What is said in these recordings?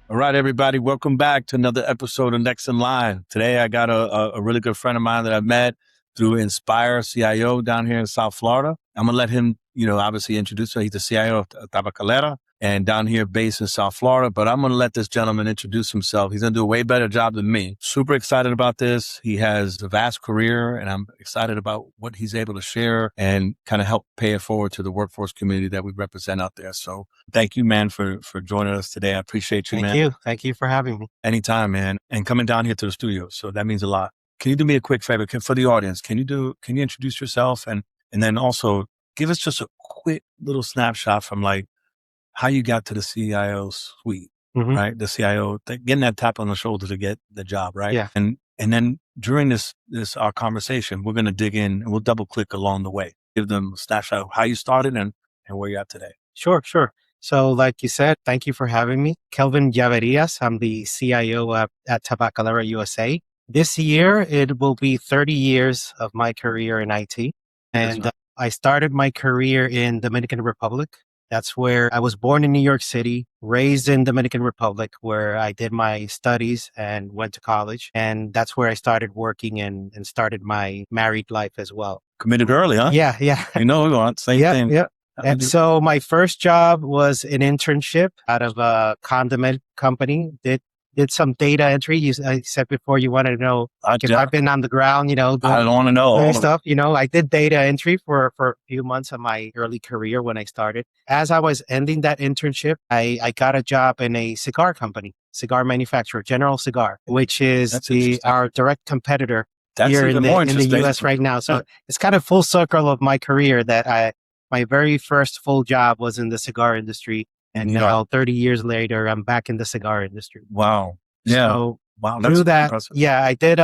All right, everybody, welcome back to another episode of Next in Line. Today, I got a really good friend of mine that I met through Inspire CIO down here in South Florida. I'm going to let him, obviously introduce him. He's the CIO of Tabacalera and down here based in South Florida. But I'm going to let this gentleman introduce himself. He's going to do a way better job than me. Super excited about this. He has a vast career, and I'm excited about what he's able to share and kind of help pay it forward to the workforce community that we represent out there. So thank you, man, for joining us today. I appreciate you, man. Thank you. Thank you for having me. Anytime, man. And coming down here to the studio. So that means a lot. Can you do me a quick favor for the audience? Can you introduce yourself and then also give us just a quick little snapshot from like how you got to the CIO suite, right? The CIO, getting that tap on the shoulder to get the job, right? Yeah. And then during this our conversation, we're going to dig in and we'll double click along the way. Give them a snapshot of how you started and where you're at today. Sure. So like you said, thank you for having me. Kelvin Llaverias. I'm the CIO at Tabacalera USA. This year, it will be 30 years of my career in IT. And I started my career in Dominican Republic. That's where I was born in New York City, raised in Dominican Republic, where I did my studies and went to college. And that's where I started working and started my married life as well. Committed early, huh? Yeah. You know, same thing. Yeah. And so my first job was an internship out of a condiment company. Did some data entry. I said before you wanted to know if I've been on the ground, I don't want to know stuff. I did data entry for a few months of my early career when I started. As I was ending that internship, I got a job in a cigar company, cigar manufacturer, General Cigar, which is our direct competitor here in the US right now. So it's kind of full circle of my career that my very first full job was in the cigar industry. And now 30 years later, I'm back in the cigar industry. Wow. Yeah. So wow. Through that, impressive. Yeah, I did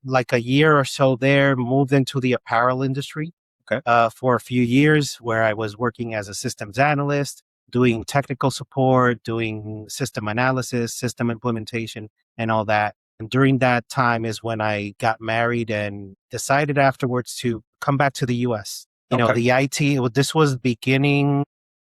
like a year or so there, moved into the apparel industry for a few years where I was working as a systems analyst, doing technical support, doing system analysis, system implementation, and all that. And during that time is when I got married and decided afterwards to come back to the US. The IT, this was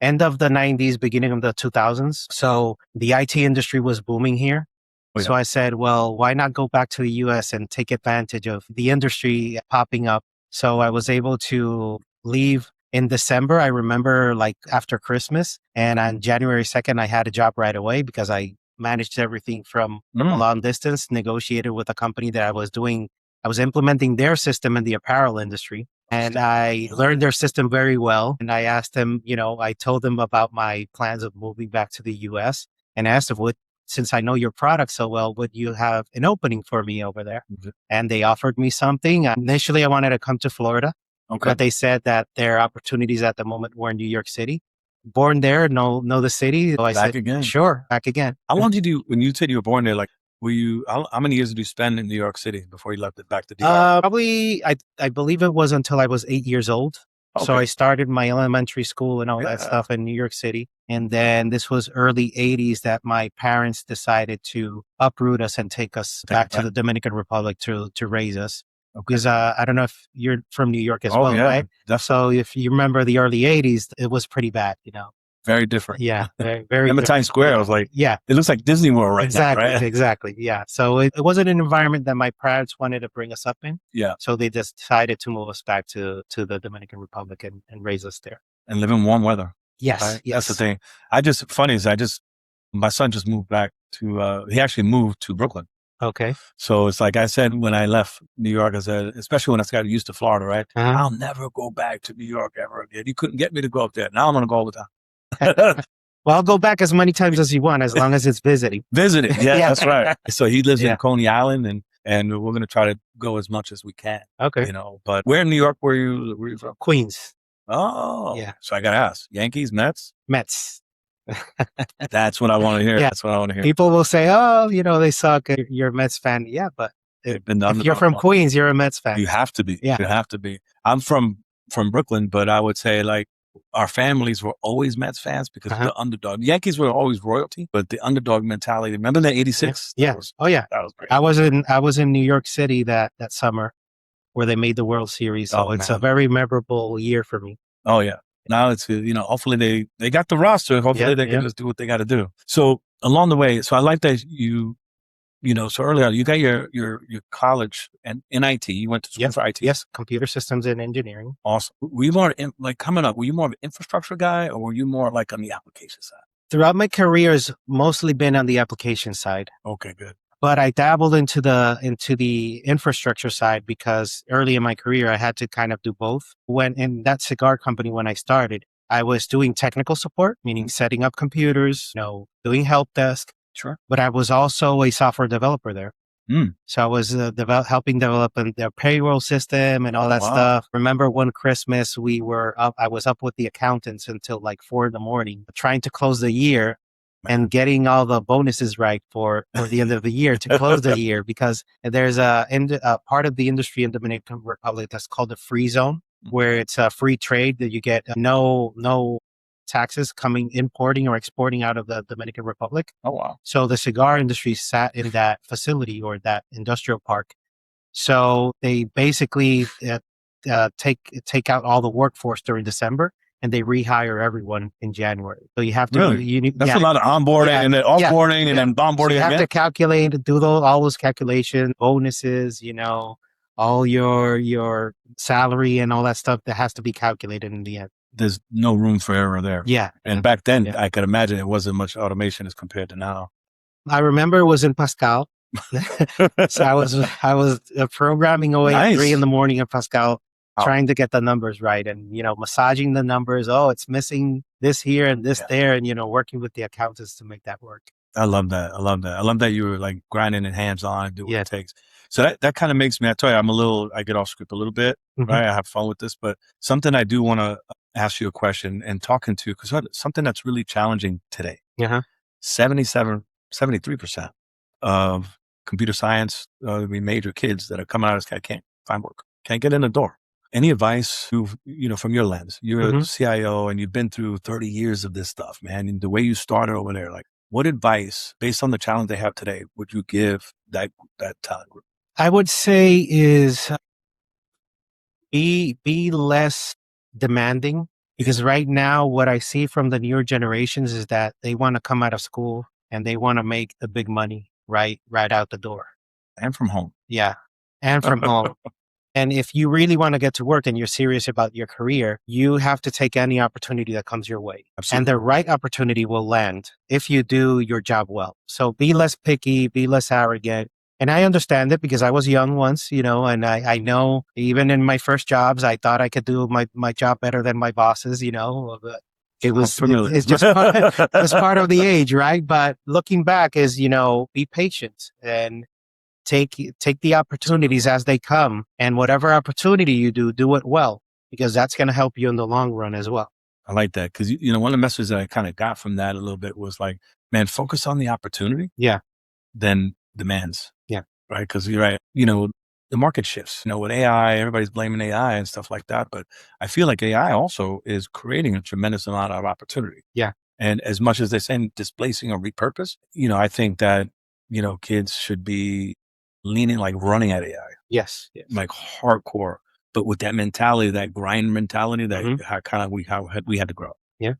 end of the 90s, beginning of the 2000s. So the IT industry was booming here. Oh, yeah. So I said, well, why not go back to the US and take advantage of the industry popping up? So I was able to leave in December. I remember like after Christmas, and on January 2nd, I had a job right away because I managed everything from a long distance, negotiated with a company that I was implementing their system in the apparel industry. And I learned their system very well. And I asked them, I told them about my plans of moving back to the US and asked them, since I know your product so well, would you have an opening for me over there? And they offered me something. Initially, I wanted to come to Florida, but they said that their opportunities at the moment were in New York City. Born there, know the city. So I said, again. Sure, back again. How long did when you said you were born there, how many years did you spend in New York City before you left it back to DR? Probably, I believe it was until I was 8 years old. Okay. So I started my elementary school and all that stuff in New York City. And then this was early 80s that my parents decided to uproot us and take us back to the Dominican Republic to raise us. Because I don't know if you're from New York as well, right? Definitely. So if you remember the early 80s, it was pretty bad, Very different. Yeah, very Remember Times Square? I was like, it looks like Disney World right now, right? Exactly. Yeah. So it wasn't an environment that my parents wanted to bring us up in. Yeah. So they just decided to move us back to the Dominican Republic and raise us there. And live in warm weather. Yes. Right? Yes. That's the thing. My son just moved back he actually moved to Brooklyn. Okay. So it's like I said when I left New York, I said, especially when I got used to Florida, right? I'll never go back to New York ever again. You couldn't get me to go up there. Now I'm going to go all the time. Well, I'll go back as many times as you want, as long as it's visiting. Visiting, yeah, that's right. So he lives in Coney Island, and we're going to try to go as much as we can. Okay. But where in New York were you from? Queens. Oh, yeah. So I got to ask, Yankees, Mets? Mets. That's what I want to hear. That's what I want to hear. People will say, oh, they suck. You're a Mets fan. Yeah, but if you're from Queens, you're a Mets fan. You have to be. Yeah. You have to be. I'm from Brooklyn, but I would say like our families were always Mets fans because of the underdog. The Yankees were always royalty, but the underdog mentality. Remember that 86? Yeah. That was great. I was in New York City that summer where they made the World Series. So it's a very memorable year for me. Oh, yeah. Now it's, hopefully they got the roster. Hopefully they can just do what they got to do. So along the way, so I like that so earlier you got your college and in IT, you went to school for IT. Yes, computer systems and engineering. Awesome. Were you more coming up? Were you more of an infrastructure guy, or were you more like on the application side? Throughout my career has mostly been on the application side. Okay, good. But I dabbled into the infrastructure side because early in my career I had to kind of do both. When in that cigar company when I started, I was doing technical support, meaning setting up computers, doing help desk. Sure. But I was also a software developer there. So I was helping develop their payroll system and all that stuff. Remember one Christmas I was up with the accountants until like 4 a.m, trying to close the year and getting all the bonuses right for the end of the year to close the year, because there's a part of the industry in Dominican Republic that's called the free zone, where it's a free trade that you get no taxes importing or exporting out of the Dominican Republic. Oh, wow. So the cigar industry sat in that facility or that industrial park. So they basically take out all the workforce during December and they rehire everyone in January. So you have to, that's a lot of onboarding and then offboarding and then onboarding. So you have to calculate, do all those calculations, bonuses, all your salary and all that stuff that has to be calculated in the end. There's no room for error there. Yeah. And back then, I could imagine it wasn't much automation as compared to now. I remember it was in Pascal. So I was programming away at 3 a.m. in Pascal, trying to get the numbers right and, massaging the numbers. Oh, it's missing this here and this there. And, working with the accountants to make that work. I love that. I love that you were like grinding and hands on, do what it takes. So that kind of makes me, I tell you, I get off script a little bit, right? I have fun with this, but something I do want to ask you a question and talking to, because something that's really challenging today. 73% of computer science, major kids that are coming out of this can't find work, can't get in the door. Any advice from your lens? You're a CIO and you've been through 30 years of this stuff, man. And the way you started over there, like what advice based on the challenge they have today would you give that talent group? I would say is be less demanding, because right now what I see from the newer generations is that they want to come out of school and they want to make the big money right out the door. And from home. Yeah. And from home. And if you really want to get to work and you're serious about your career, you have to take any opportunity that comes your way. Absolutely. And the right opportunity will land if you do your job well. So be less picky, be less arrogant. And I understand it because I was young once, and I know even in my first jobs, I thought I could do my job better than my bosses, but it's just it's part of the age, right? But looking back is, be patient and take the opportunities as they come, and whatever opportunity you do it well, because that's going to help you in the long run as well. I like that. Cause one of the messages that I kind of got from that a little bit was like, man, focus on the opportunity. Yeah. Then demands. Yeah. Right. Cause you're right. The market shifts, with AI, everybody's blaming AI and stuff like that. But I feel like AI also is creating a tremendous amount of opportunity. Yeah. And as much as they're saying displacing or repurpose, I think that, kids should be leaning, like running at AI. Yes. Like hardcore, but with that mentality, that grind mentality that we had to grow. Yeah.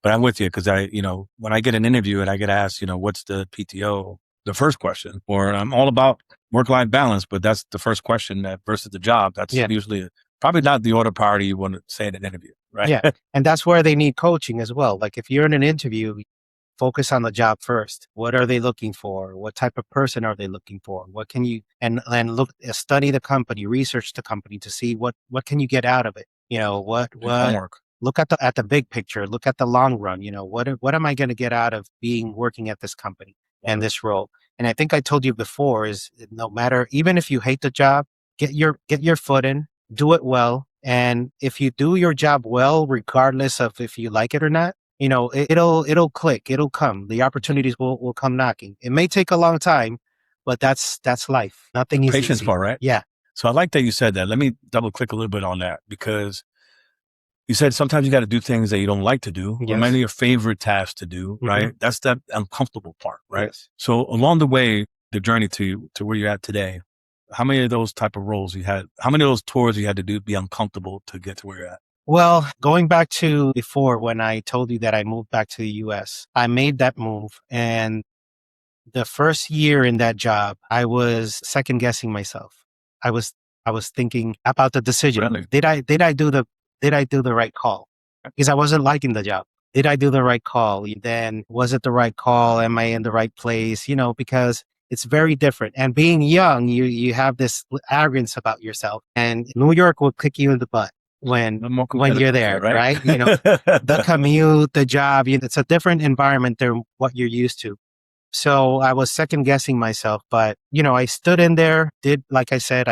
But I'm with you because when I get an interview and I get asked, what's the PTO, the first question, or I'm all about work-life balance, but that's the first question versus the job. That's usually probably not the order priority you want to say in an interview, right? Yeah. And that's where they need coaching as well. Like if you're in an interview, focus on the job first. What are they looking for? What type of person are they looking for? What can you, and study the company, research the company to see what can you get out of it? Look at the big picture, look at the long run, what am I going to get out of working at this company and this role? And I think I told you before is no matter, even if you hate the job, get your foot in, do it well. And if you do your job well, regardless of if you like it or not, it'll click, it'll come. The opportunities will come knocking. It may take a long time, but that's life. Nothing is patience easy. Part, right? Yeah. So I like that you said that. Let me double click a little bit on that, because you said sometimes you got to do things that you don't like to do, or maybe your favorite tasks to do, right? That's that uncomfortable part, right? Yes. So along the way, the journey to where you're at today, how many of those type of roles you had? How many of those tours you had to do be uncomfortable to get to where you're at? Well, going back to before when I told you that I moved back to the US, I made that move. And the first year in that job, I was second guessing myself. I was I was thinking about the decision. Really? Did I do the right call? Because I wasn't liking the job. Did I do the right call? Then was it the right call? Am I in the right place? Because it's very different. And being young, you have this arrogance about yourself, and New York will kick you in the butt when I'm more when you're competitive there, right? right? The commute, the job, it's a different environment than what you're used to. So I was second guessing myself, but I stood in there, like I said,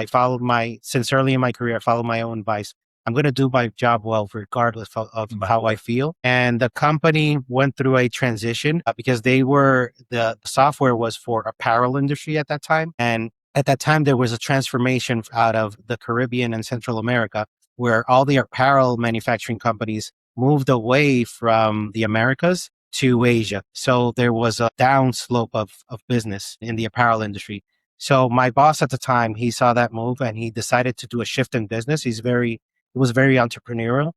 since early in my career, I followed my own advice. I'm going to do my job well, regardless of how I feel. And the company went through a transition because the software was for apparel industry at that time. And at that time, there was a transformation out of the Caribbean and Central America, where all the apparel manufacturing companies moved away from the Americas to Asia. So there was a downslope of business in the apparel industry. So my boss at the time, he saw that move and he decided to do a shift in business. He was very entrepreneurial,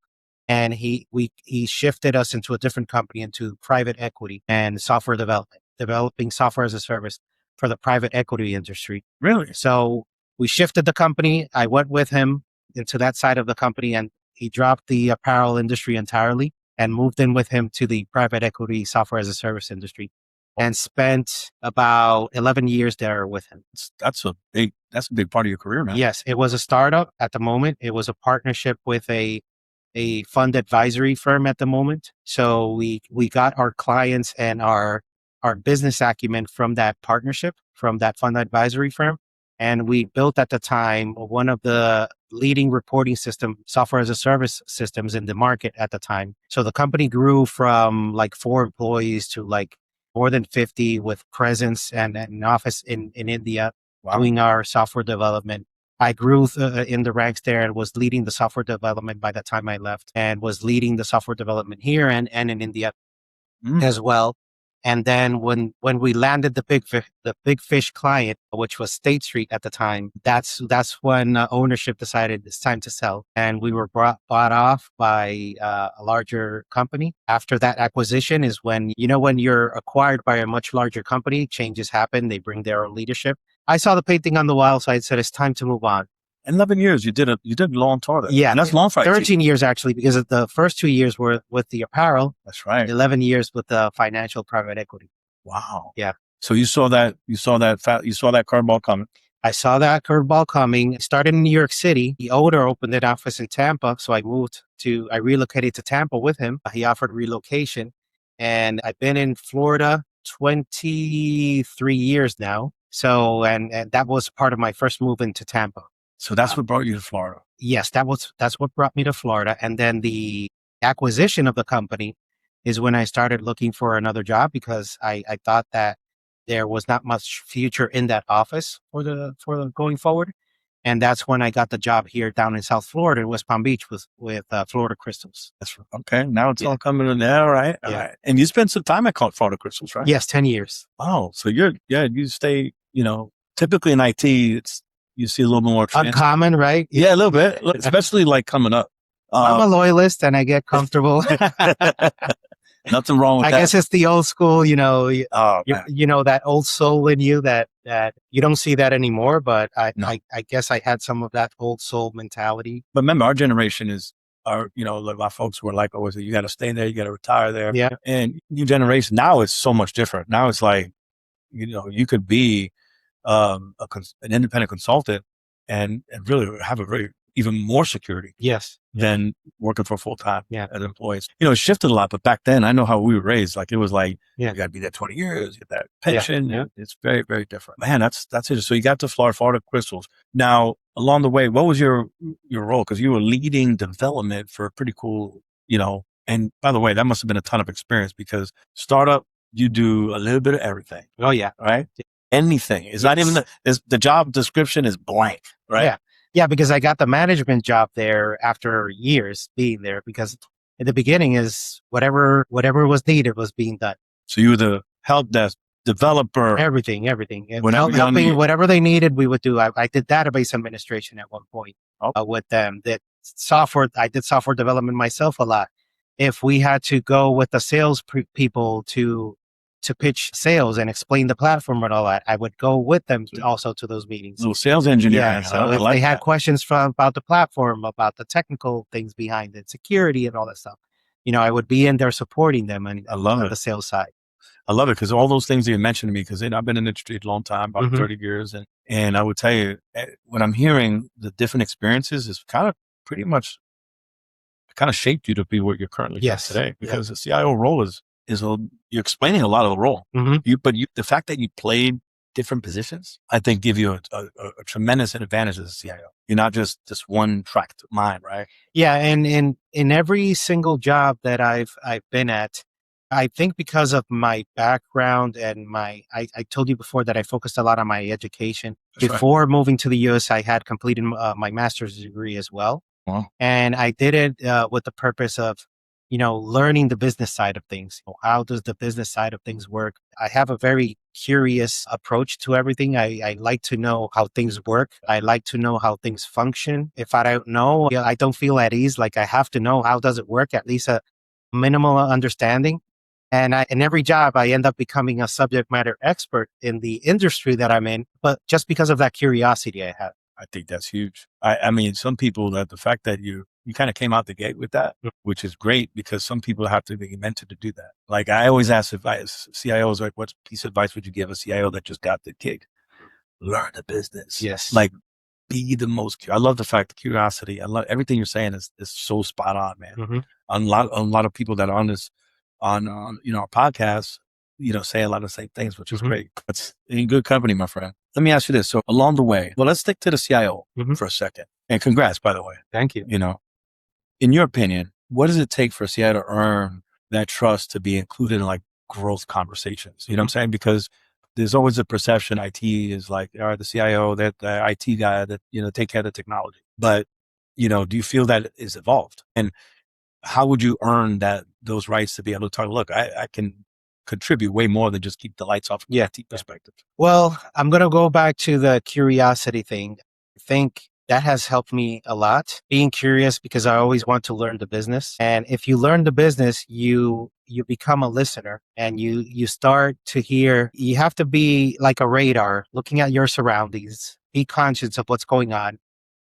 and he shifted us into a different company, into private equity and software development, developing software as a service for the private equity industry. Really? So we shifted the company. I went with him into that side of the company, and he dropped the apparel industry entirely and moved in with him to the private equity software as a service industry, and spent about 11 years there with him. That's a big part of your career, man. Yes, it was a startup at the moment. It was a partnership with a fund advisory firm at the moment. So we got our clients and our business acumen from that partnership, from that fund advisory firm. And we built at the time one of the leading reporting software as a service systems in the market at the time. So the company grew from like 4 employees to like more than 50, with presence and an office in India. Wow. Doing our software development. I grew in the ranks there and was leading the software development by the time I left, and was leading the software development here and in India as well. And then when we landed the big fish client, which was State Street at the time, that's when ownership decided it's time to sell, and we were bought off by a larger company. After that acquisition is when when you're acquired by a much larger company, changes happen. They bring their own leadership. I saw the painting on the wall, so I said it's time to move on. 11 years, you did long tour there. Yeah, and that's long for IT. 13 years actually, because the first 2 years were with the apparel. That's right. 11 years with the financial private equity. Wow. Yeah. So you saw that curveball coming. I saw that curveball coming. It started in New York City. The owner opened an office in Tampa, so I relocated to Tampa with him. He offered relocation, and I've been in Florida 23 years now. So, and that was part of my first move into Tampa. So that's what brought you to Florida. Yes, that's what brought me to Florida. And then the acquisition of the company is when I started looking for another job, because I thought that there was not much future in that office for the going forward. And that's when I got the job here down in South Florida, in West Palm Beach, with Florida Crystals. That's okay. Now it's all coming in there, right? Yeah. All right. And you spent some time at Florida Crystals, right? Yes, 10 years. Oh, so you stay, typically in IT, you see a little more uncommon, right? Yeah, a little bit, especially like coming up. I'm a loyalist and I get comfortable. Nothing wrong with that. I guess it's the old school, that old soul in you that you don't see that anymore. But I guess I had some of that old soul mentality. But remember, our generation like my folks were like, always, you got to stay there, you got to retire there. Yeah. And new generation now is so much different. Now it's like, you could be an independent consultant and really have even more security. Yes. Than working for full time as employees. It shifted a lot, but back then I know how we were raised. Like it was like, you got to be there 20 years, get that pension. Yeah. It's very, very different. Man, that's it. So you got to Florida Crystals. Now, along the way, what was your role? Because you were leading development for a pretty cool, and by the way, that must have been a ton of experience, because startup, you do a little bit of everything. Oh yeah. Right? Anything. It's not even the job description is blank, right? Yeah. Yeah, because I got the management job there after years being there, because in the beginning is whatever was needed was being done. So you were the help desk developer. Everything. Helping whatever they needed, we would do. I did database administration at one point with them. That software. I did software development myself a lot. If we had to go with the sales people to pitch sales and explain the platform and all that, I would go with them also to those meetings. Little sales engineering. Yeah. So if they had questions about the platform, about the technical things behind it, security and all that stuff, I would be in there supporting them and I love on it. the sales side. I love it because all those things that you mentioned to me, because I've been in the industry a long time, about 30 years. And I would tell you, when I'm hearing the different experiences, it's kind of pretty much shaped you to be what you're currently doing today. Because the CIO role is you're explaining a lot of the role. But the fact that you played different positions, I think give you a tremendous advantage as a CIO. You're not just this one tracked mind, right? Yeah. And in every single job that I've been at, I think because of my background and I told you before that I focused a lot on my education. Before moving to the US, I had completed my master's degree as well. Wow. And I did it with the purpose of, learning the business side of things. How does the business side of things work? I have a very curious approach to everything. I like to know how things work. I like to know how things function. If I don't know, I don't feel at ease. Like I have to know how does it work, at least a minimal understanding. And in every job, I end up becoming a subject matter expert in the industry that I'm in, but just because of that curiosity I have. I think that's huge. I mean, some people that the fact that you kind of came out the gate with that, which is great because some people have to be mentored to do that. Like I always ask CIOs, like, what piece of advice would you give a CIO that just got the gig? Learn the business. Yes. Like be the most, I love the fact, the curiosity. I love everything you're saying is so spot on, man. A lot of people that are on this, on our podcast, say a lot of the same things, which is great. It's in good company, my friend. Let me ask you this. So along the way, well, let's stick to the CIO for a second. And congrats, by the way. Thank you. In your opinion, what does it take for a CIO to earn that trust to be included in like growth conversations? You know what I'm saying? Because there's always a perception IT is like, all right, the CIO, that the IT guy that, take care of the technology. But, do you feel that is evolved? And how would you earn those rights to be able to talk, look, I can contribute way more than just keep the lights off from the IT perspective? Well, I'm going to go back to the curiosity thing. I think that has helped me a lot, being curious, because I always want to learn the business. And if you learn the business, you become a listener and you start to hear. You have to be like a radar, looking at your surroundings, be conscious of what's going on,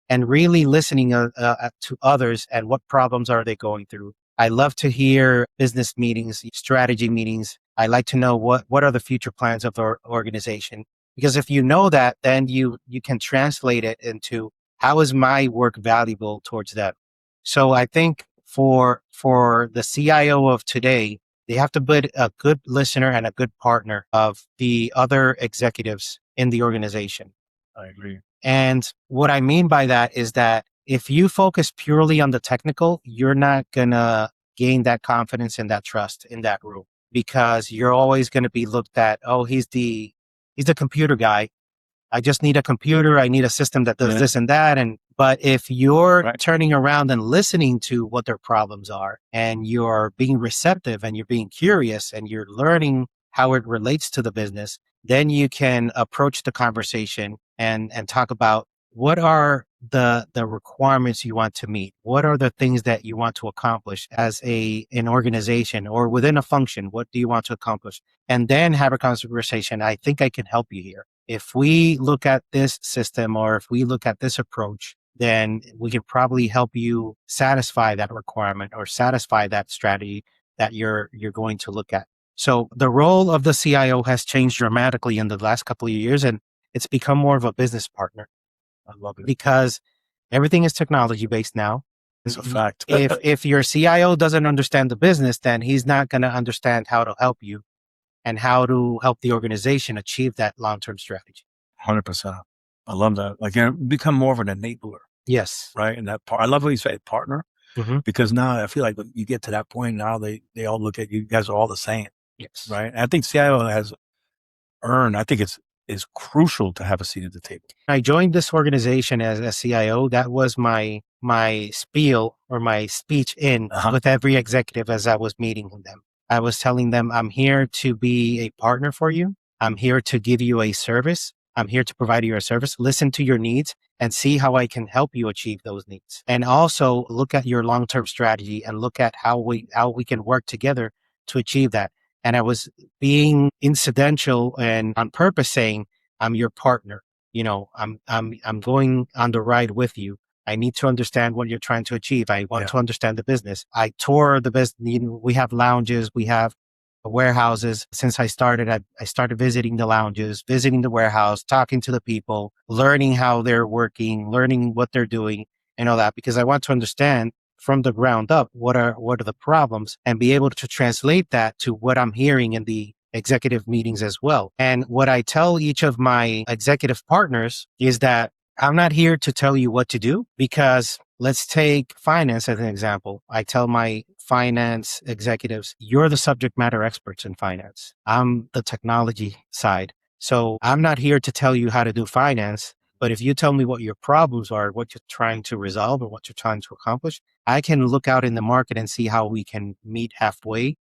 and really listening to others and what problems are they going through. I love to hear business meetings, strategy meetings. I like to know what are the future plans of the organization, because if you know that, then you can translate it into how is my work valuable towards them. So I think for the CIO of today, they have to be a good listener and a good partner of the other executives in the organization. I agree. And what I mean by that is that if you focus purely on the technical, you're not going to gain that confidence and that trust in that room, because you're always going to be looked at, oh, he's the computer guy. I just need a computer. I need a system that does this and that. But if you're turning around and listening to what their problems are, and you're being receptive and you're being curious and you're learning how it relates to the business, then you can approach the conversation and talk about what are the requirements you want to meet. What are the things that you want to accomplish as an organization or within a function? What do you want to accomplish? And then have a conversation. I think I can help you here. If we look at this system or if we look at this approach, then we can probably help you satisfy that requirement or satisfy that strategy that you're going to look at. So the role of the CIO has changed dramatically in the last couple of years, and it's become more of a business partner. I love it. Because everything is technology based now. It's a fact. If your CIO doesn't understand the business, then he's not going to understand how to help you and how to help the organization achieve that long-term strategy. 100%. I love that. Like, you become more of an enabler. Yes. Right. And that part, I love what you say, partner, because now I feel like when you get to that point, now they all look at you guys are all the same. Yes. Right. And I think CIO has earned, I think it's crucial to have a seat at the table. I joined this organization as a CIO. That was my spiel or my speech with every executive as I was meeting with them. I was telling them, I'm here to be a partner for you. I'm here to give you a service. I'm here to provide you a service, listen to your needs and see how I can help you achieve those needs. And also look at your long-term strategy and look at how we can work together to achieve that. And I was being incidental and on purpose saying, I'm your partner. I'm going on the ride with you. I need to understand what you're trying to achieve. I want to understand the business. I tour the business. We have lounges. We have warehouses. Since I started, I started visiting the lounges, visiting the warehouse, talking to the people, learning how they're working, learning what they're doing and all that, because I want to understand from the ground up what are the problems and be able to translate that to what I'm hearing in the executive meetings as well. And what I tell each of my executive partners is that I'm not here to tell you what to do, because let's take finance as an example. I tell my finance executives, you're the subject matter experts in finance. I'm the technology side. So I'm not here to tell you how to do finance, but if you tell me what your problems are, what you're trying to resolve or what you're trying to accomplish, I can look out in the market and see how we can meet halfway,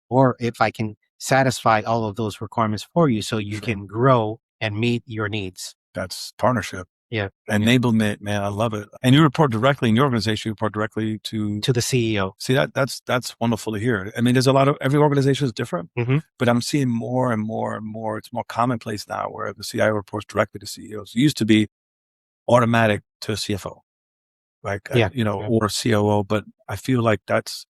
or if I can satisfy all of those requirements for you so you can grow and meet your needs. That's partnership. Yeah. Enablement, man. I love it. And you report directly in your organization, you report directly to the CEO. See, that's wonderful to hear. I mean, there's a lot of, every organization is different, but I'm seeing more and more and more. It's more commonplace now where the CIO reports directly to CEOs. It used to be automatic to CFO, like, or COO, but I feel like that's,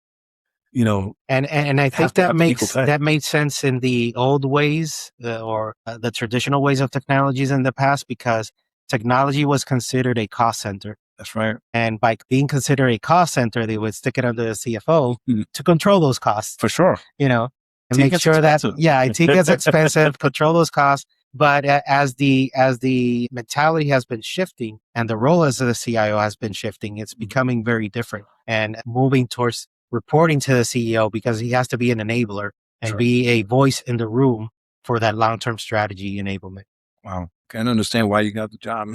and I think that made sense in the old ways or the traditional ways of technologies in the past, because technology was considered a cost center. That's right. And by being considered a cost center, they would stick it under the CFO to control those costs. For sure. And make sure that, IT gets expensive, control those costs. But as the mentality has been shifting and the role as the CIO has been shifting, it's becoming very different and moving towards reporting to the CEO, because he has to be an enabler and be a voice in the room for that long-term strategy enablement. Wow. Can't understand why you got the job.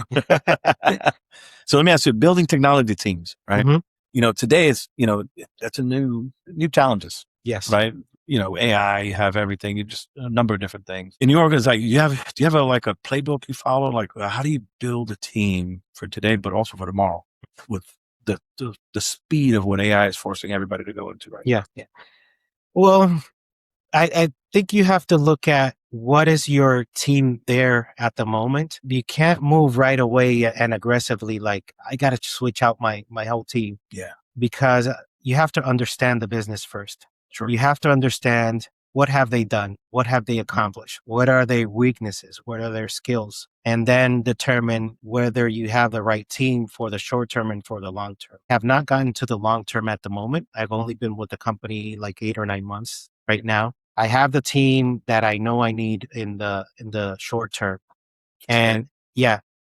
So let me ask you, building technology teams, right? Today is, that's a new challenges. Yes. Right. AI, you have everything, you just a number of different things. In your organization, do you have a playbook you follow? Like, how do you build a team for today, but also for tomorrow with the speed of what AI is forcing everybody to go into right now? Yeah. Well, I think you have to look at what is your team there at the moment. You can't move right away and aggressively, like, I got to switch out my whole team. Yeah. Because you have to understand the business first. Sure. You have to understand, what have they done? What have they accomplished? What are their weaknesses? What are their skills? And then determine whether you have the right team for the short term and for the long term. I have not gotten to the long term at the moment. I've only been with the company like 8 or 9 months right now. I have the team that I know I need in the short term. And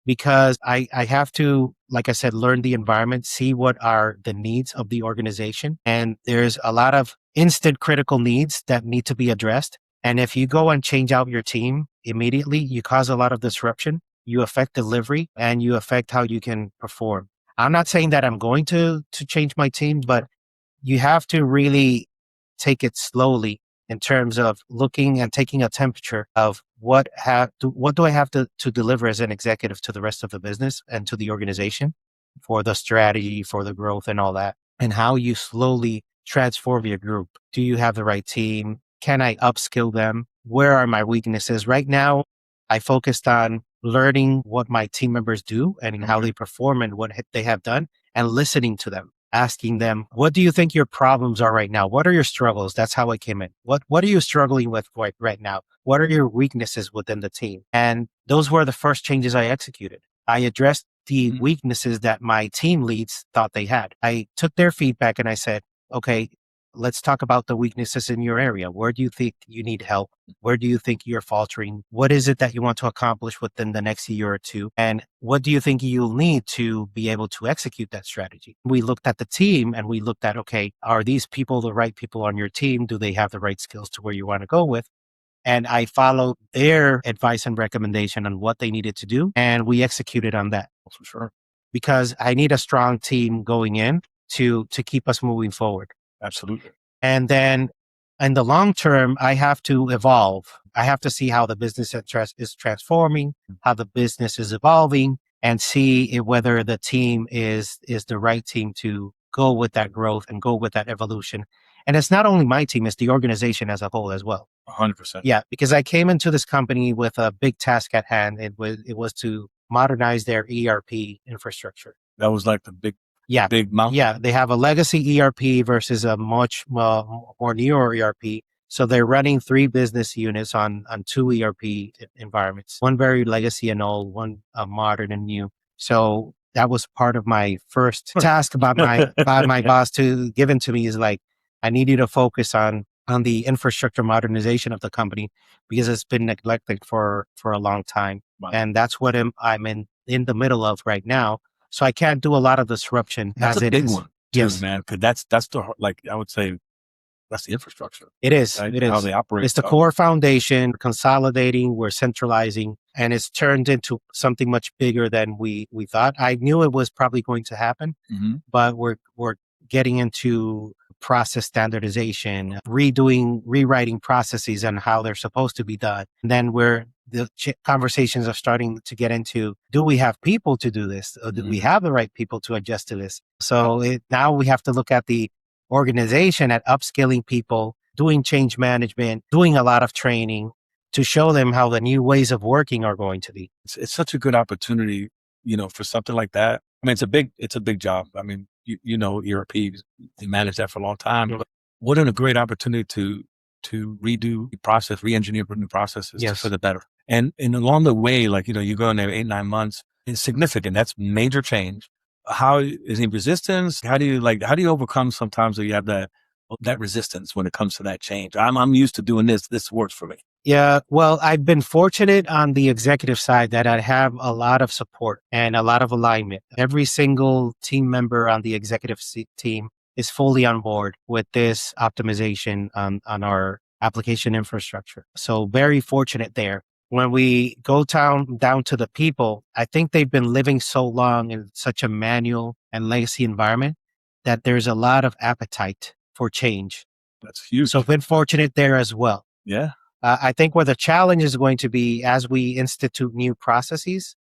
because I have to, like I said, learn the environment, see what are the needs of the organization. And there's a lot of instant critical needs that need to be addressed. And if you go and change out your team immediately, you cause a lot of disruption, you affect delivery, and you affect how you can perform. I'm not saying that I'm going to change my team, but you have to really take it slowly in terms of looking and taking a temperature of what do I have to deliver as an executive to the rest of the business and to the organization for the strategy, for the growth and all that, and how you slowly transform your group. Do you have the right team? Can I upskill them? Where are my weaknesses? Right now, I focused on learning what my team members do and how they perform and what they have done, and listening to them, asking them, what do you think your problems are right now? What are your struggles? That's how I came in. What are you struggling with right now? What are your weaknesses within the team? And those were the first changes I executed. I addressed the weaknesses that my team leads thought they had. I took their feedback and I said, okay, let's talk about the weaknesses in your area. Where do you think you need help? Where do you think you're faltering? What is it that you want to accomplish within the next year or two? And what do you think you'll need to be able to execute that strategy? We looked at the team and we looked at, okay, are these people the right people on your team? Do they have the right skills to where you want to go with? And I followed their advice and recommendation on what they needed to do. And we executed on that. For sure. Because I need a strong team going in to keep us moving forward. Absolutely. And then In the long term, I have to evolve. I have to see how the business is transforming, how the business is evolving, and see whether the team is the right team to go with that growth and go with that evolution. And it's not only my team, it's the organization as a whole as well. 100%. Yeah, because I came into this company with a big task at hand. It was to modernize their ERP infrastructure. That was like the big mountain. Yeah, they have a legacy ERP versus a much more newer ERP. So they're running 3 business units on 2 ERP environments, one very legacy and old, one modern and new. So that was part of my first task by my boss to given to me is like, I need you to focus on the infrastructure modernization of the company because it's been neglected for a long time. Wow. And that's what I'm in the middle of right now. So I can't do a lot of disruption That's as a it big is. one too, man. Because that's the, like, I would say that's the infrastructure. It is. Right? It is. How they operate. It's the core foundation. We're consolidating, we're centralizing, and it's turned into something much bigger than we thought. I knew it was probably going to happen, but we're getting into process standardization, rewriting processes and how they're supposed to be done. And then the conversations are starting to get into, do we have people to do this? Or do we have the right people to adjust to this? So now we have to look at the organization at upskilling people, doing change management, doing a lot of training to show them how the new ways of working are going to be. It's such a good opportunity, for something like that. I mean, it's a big job. I mean, ERP, they managed that for a long time. But what a great opportunity to redo the process, re-engineer new processes for the better. And along the way, like, you go in there 8-9 months, it's significant. That's major change. How is he resistance? How do you overcome sometimes that you have that resistance when it comes to that change? I'm used to doing this. This works for me. Yeah, well, I've been fortunate on the executive side that I have a lot of support and a lot of alignment. Every single team member on the executive team is fully on board with this optimization on our application infrastructure. So very fortunate there. When we go down to the people, I think they've been living so long in such a manual and legacy environment that there's a lot of appetite for change. That's huge. So I've been fortunate there as well. Yeah. I think where the challenge is going to be as we institute new processes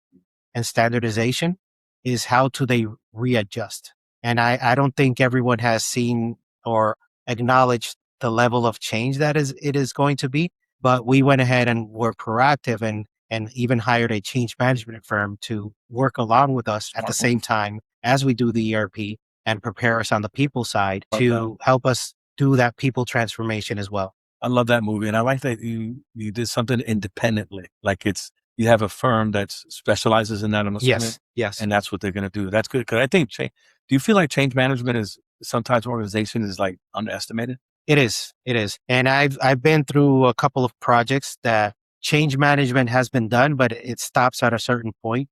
and standardization is how do they readjust? And I don't think everyone has seen or acknowledged the level of change that it is going to be. But we went ahead and were proactive and even hired a change management firm to work along with us at the same time as we do the ERP and prepare us on the people side to help us do that people transformation as well. I love that movie. And I like that you did something independently. Like you have a firm that specializes in that. Yes. And that's what they're going to do. That's good. Cause I think, do you feel like change management is sometimes organization is like underestimated? It is. And I've been through a couple of projects that change management has been done, but it stops at a certain point.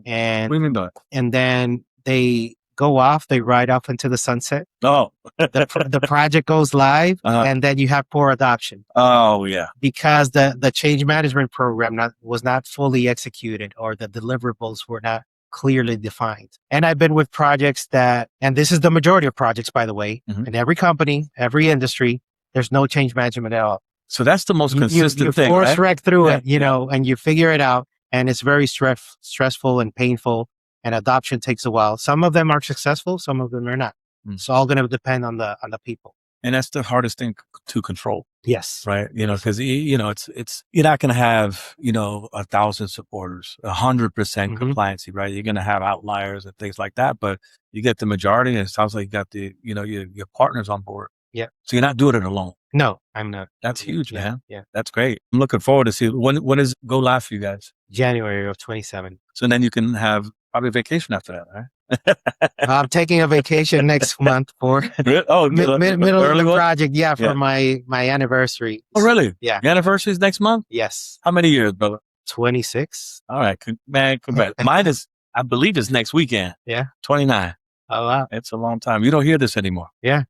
And what do you mean by that? And then they ride off into the sunset. Oh, the project goes live and then you have poor adoption. Oh yeah. Because the change management program was not fully executed or the deliverables were not clearly defined. And I've been with projects and this is the majority of projects, by the way, in every company, every industry, there's no change management at all. So that's the most consistent thing, you force right? wreck through it, and you figure it out and it's very stressful and painful. And adoption takes a while. Some of them are successful, some of them are not. It's all going to depend on the people. And that's the hardest thing to control. Yes. Right. Because, it's, you're not going to have, 1,000 supporters, 100% compliancy, right? You're going to have outliers and things like that, but you get the majority and it sounds like you got your partners on board. Yeah. So you're not doing it alone. No, I'm not. That's huge, man. Yeah. That's great. I'm looking forward to see when is go live for you guys? January of 27. So then you can have probably vacation after that, right? I'm taking a vacation next month for middle of the project. Yeah, for my anniversary. Oh, really? Yeah. Your anniversary is next month? Yes. How many years, brother? 26. All right, man. Congrats. Mine is, I believe, it's next weekend. Yeah. 29. Oh wow, it's a long time. You don't hear this anymore. Yeah.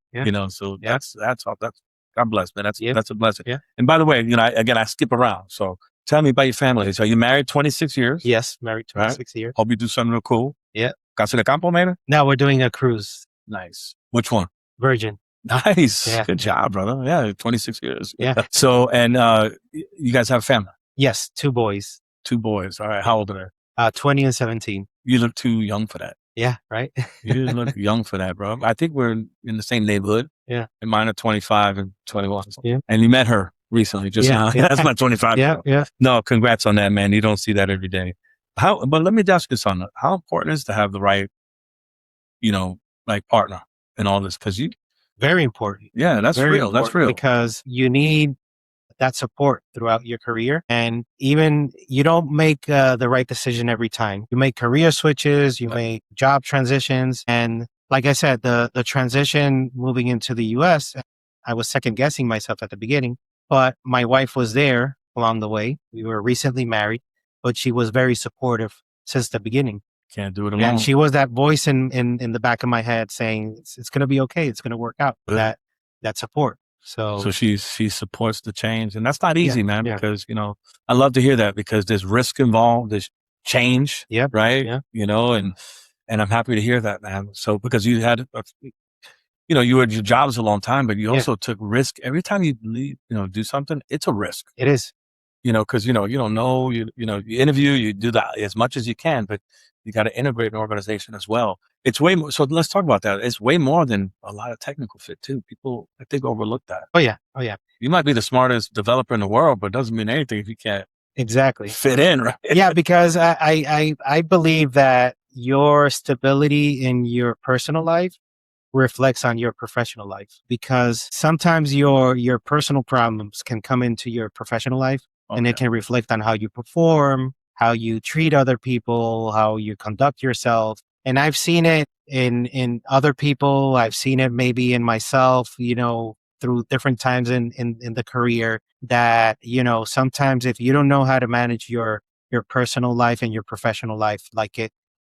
So that's all. That's God bless, man. That's a blessing. Yeah. And by the way, I skip around. So tell me about your family. So you married 26 years? Yes, married 26 years. Hope you do something real cool. Yeah. Casa de Campo, maybe? Now we're doing a cruise. Nice. Which one? Virgin. Nice. Yeah. Good job, brother. Yeah, 26 years. Yeah. So, and you guys have family? Yes, 2 boys, 2 boys. All right. How old are they? 20 and 17. You look too young for that. Yeah, right? You look young for that, bro. I think we're in the same neighborhood. Yeah. And mine are 25 and 21. Yeah. And you met her recently, just Yeah, now. yeah. That's my 25. Yeah, yeah. No, congrats on that, man. You don't see that every day. But let me ask you something. How important is to have the right, like partner in all this? Because Very important. yeah, that's Very real. That's important real. because you need that support throughout your career. And even you don't make the right decision every time. You make career switches, you make job transitions. And like I said, the transition moving into the US, I was second guessing myself at the beginning, but my wife was there along the way. We were recently married, but she was very supportive since the beginning. Can't do it alone. And she was that voice in the back of my head saying, it's going to be okay. It's going to work out. Good. That support. So she supports the change, and that's not easy, man. yeah. Because I love to hear that because there's risk involved, there's change, Yeah, right? yeah. And I'm happy to hear that, man. So because you had, you were at your jobs a long time, but you also took risk every time you leave, do something. It's a risk. It is. Because you don't know, you interview, you do that as much as you can, but you got to integrate an organization as well. It's way more. So let's talk about that. It's way more than a lot of technical fit too. People, I think, overlook that. Oh yeah. You might be the smartest developer in the world, but it doesn't mean anything if you can't fit in, right? Yeah, because I believe that your stability in your personal life reflects on your professional life, because sometimes your personal problems can come into your professional life. Okay. And it can reflect on how you perform, how you treat other people, how you conduct yourself. And I've seen it in other people. I've seen it maybe in myself, through different times in the career that, sometimes if you don't know how to manage your personal life and your professional life,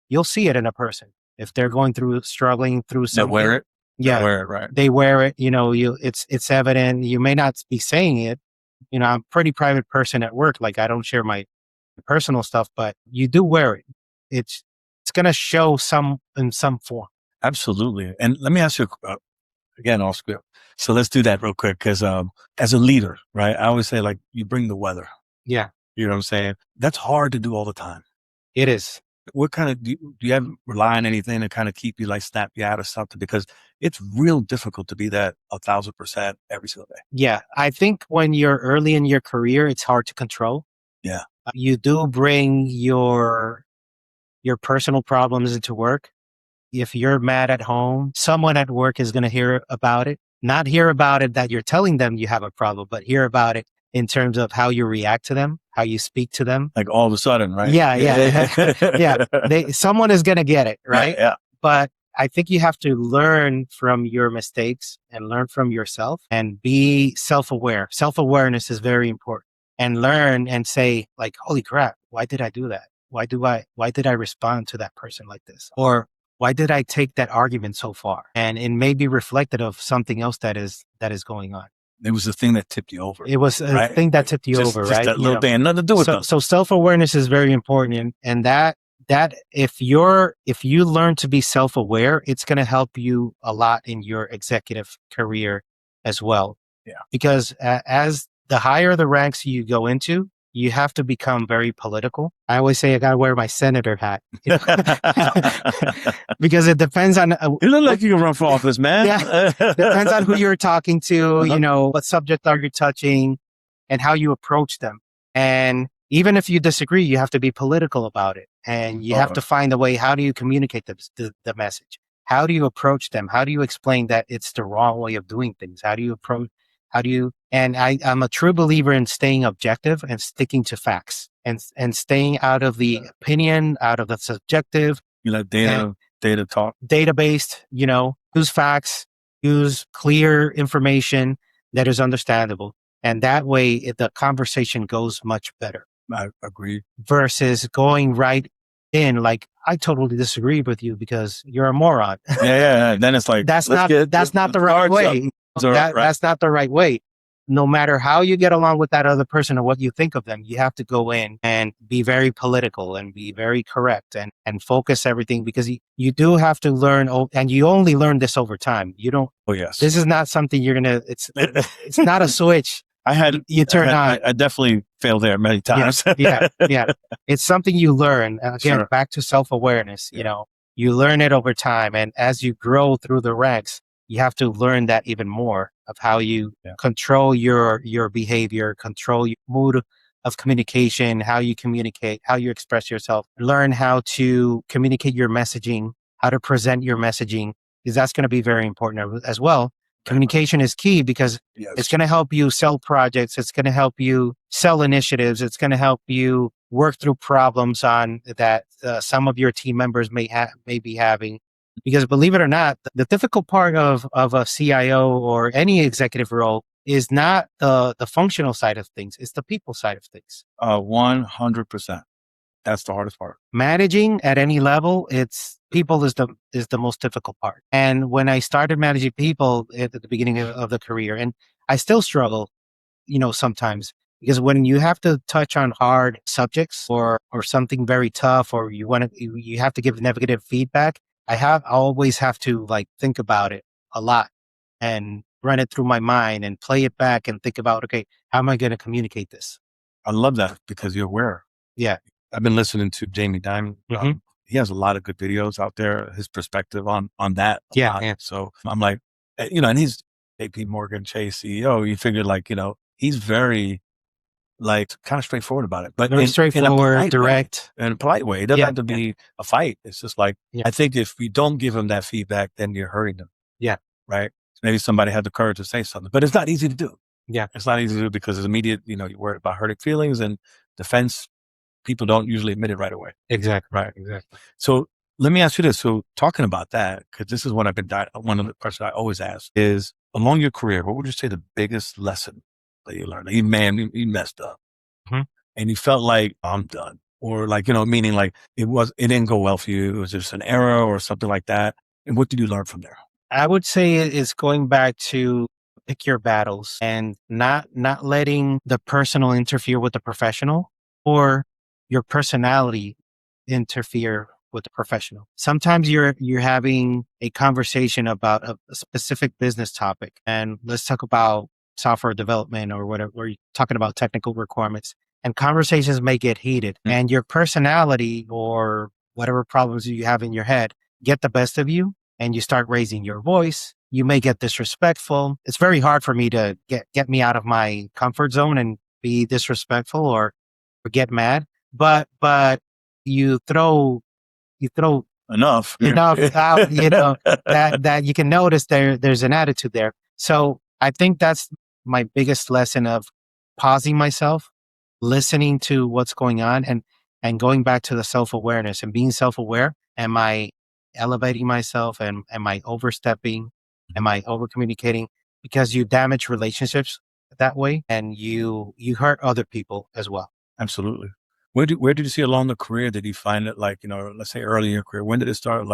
you'll see it in a person. If they're struggling through something. They wear it. Yeah. They wear it, right? They wear it, it's evident. You may not be saying it. I'm a pretty private person at work. Like I don't share my personal stuff, but you do wear it. It's going to show in some form. Absolutely. And let me ask you again, off script. So let's do that real quick. Cause, as a leader, right? I always say you bring the weather. Yeah. You know what I'm saying? That's hard to do all the time. It is. What kind of, do you rely on anything to kind of keep you snap you out of something? Because it's real difficult to be that 1,000% every single day. Yeah. I think when you're early in your career, it's hard to control. Yeah. You do bring your personal problems into work. If you're mad at home, someone at work is going to hear about it. Not hear about it that you're telling them you have a problem, but hear about it in terms of how you react to them, how you speak to them. Like all of a sudden, right? Yeah. Yeah. Someone is going to get it, right? Yeah. But I think you have to learn from your mistakes and learn from yourself and be self-aware. Self-awareness is very important. And learn and say holy crap, why did I do that? Why did I respond to that person like this? Or why did I take that argument so far? And it may be reflected of something else that is going on. It was the thing that tipped you over. It was a thing that tipped you over, right? Just that little thing, nothing to do with them. So self-awareness is very important. And that if you learn to be self-aware, it's going to help you a lot in your executive career as well. Yeah. Because as the higher the ranks you go into, you have to become very political. I always say I got to wear my senator hat because it depends on. You look like you can run for office, man. Yeah, depends on who you're talking to. What subject are you touching, and how you approach them. And even if you disagree, you have to be political about it, and you have to find a way. How do you communicate the message? How do you approach them? How do you explain that it's the wrong way of doing things? And I'm a true believer in staying objective and sticking to facts and staying out of the opinion, out of the subjective. Data talk. Data-based, use facts, use clear information that is understandable. And that way the conversation goes much better. I agree. Versus going right in I totally disagree with you because you're a moron. Yeah. Then it's that's not the right way. That's not the right way. no matter how you get along with that other person or what you think of them, you have to go in and be very political and be very correct and focus everything, because you do have to learn, and you only learn this over time. You don't, Oh, yes. this is not something you're going to, it's not a switch. You turn on. I definitely failed there many times. Yeah. It's something you learn. Again, Sure. back to self-awareness, you learn it over time. And as you grow through the ranks, you have to learn that even more of how you control your behavior, control your mood of communication, how you communicate, how you express yourself, learn how to communicate your messaging, how to present your messaging, because that's going to be very important as well. Communication is key, because it's going to help you sell projects. It's going to help you sell initiatives. It's going to help you work through problems on that some of your team members may be having. Because believe it or not, the difficult part of a CIO or any executive role is not the functional side of things. It's the people side of things. 100%. That's the hardest part. Managing at any level, it's people is the most difficult part. And when I started managing people at the beginning of the career, and I still struggle, sometimes, because when you have to touch on hard subjects or something very tough, or you have to give negative feedback, I always have to think about it a lot and run it through my mind and play it back and think about, okay, how am I going to communicate this? I love that, because you're aware. Yeah. I've been listening to Jamie Dimon. He has a lot of good videos out there, his perspective on that. Yeah. So I'm like, and he's JP Morgan Chase CEO. You figure he's very kind of straightforward about it, but very straightforward, direct, in a polite way. It doesn't have to be a fight. It's just I think if you don't give them that feedback, then you're hurting them. Yeah. Right. Maybe somebody had the courage to say something, but it's not easy to do. Yeah. It's not easy to do because it's immediate, you're worried about hurting feelings, and defense. People don't usually admit it right away. Exactly. Right. Exactly. So let me ask you this. So talking about that, because this is what one of the questions I always ask is, along your career, what would you say the biggest lesson that you learned? You messed up and you felt like, I'm done, or meaning it didn't go well for you. It was just an error or something like that. And what did you learn from there? I would say it's going back to pick your battles and not letting the personal interfere with the professional, or your personality interfere with the professional. Sometimes you're having a conversation about a specific business topic, and let's talk about software development or whatever, or you're talking about technical requirements, and conversations may get heated, and your personality or whatever problems you have in your head get the best of you, and you start raising your voice. You may get disrespectful. It's very hard for me to get me out of my comfort zone and be disrespectful or get mad, but you throw enough out, that you can notice there's an attitude there. So I think that's my biggest lesson, of pausing myself, listening to what's going on, and going back to the self-awareness and being self-aware. Am I elevating myself, and am I overstepping? Am I over communicating? Because you damage relationships that way, and you hurt other people as well. Absolutely. Where did you see along the career, did you find it let's say early in your career, when did it start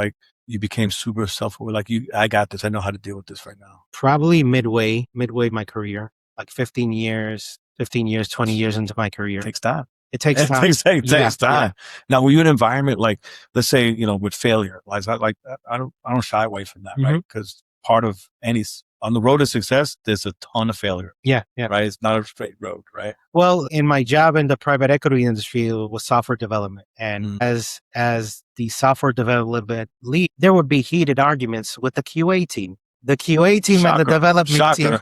you became super self-aware, I got this, I know how to deal with this right now? Probably midway my career, 15 years, 20 years into my career. It takes time. It takes time. It takes time. Yeah. Now, were you in an environment let's say, with failure, I don't shy away from that, right? Because part of on the road to success, there's a ton of failure. Yeah. Right. It's not a straight road, right? Well, in my job in the private equity industry, it was software development. And as the software development lead, there would be heated arguments with the QA team. The QA team Shocker. and the development team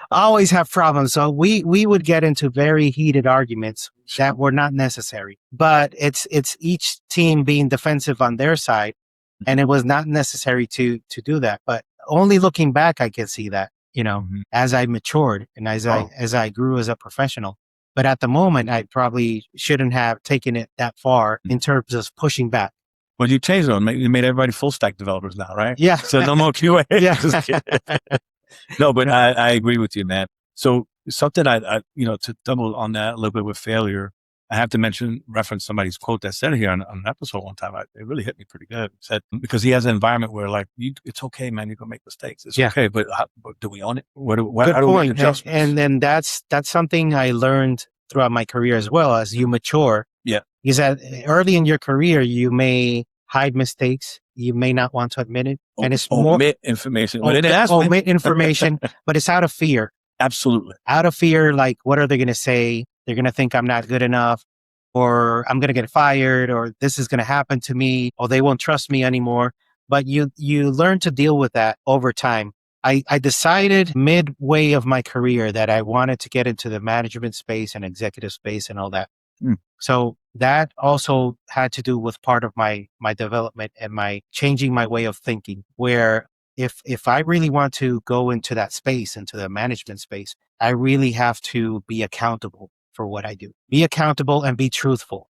always have problems. So we would get into very heated arguments that were not necessary. But it's each team being defensive on their side, and it was not necessary to do that. But only looking back, I can see that, as I matured and as I grew as a professional. But at the moment, I probably shouldn't have taken it that far in terms of pushing back. Well, you changed them. You made everybody full stack developers now, right? Yeah. So no more QA. Yeah. No, but I agree with you, man. So something I to double on that a little bit with failure, I have to reference somebody's quote that said it here on an episode one time. It really hit me pretty good. It said, because he has an environment where like, it's okay, man, you're going to make mistakes. It's okay, but do we own it? Good how do we make point. adjustments? And then that's something I learned throughout my career as well. As you mature, is that early in your career, you may hide mistakes. You may not want to admit it. And it's omit information. Omit information, but it's out of fear. Absolutely. Out of fear, like, what are they going to say? They're going to think I'm not good enough, or I'm going to get fired, or this is going to happen to me, or they won't trust me anymore. But you learn to deal with that over time. I decided midway of my career that I wanted to get into the management space and executive space and all that. So that also had to do with part of my development and my changing my way of thinking, where if I really want to go into that space, into the management space, I really have to be accountable for what I do. Be accountable and be truthful,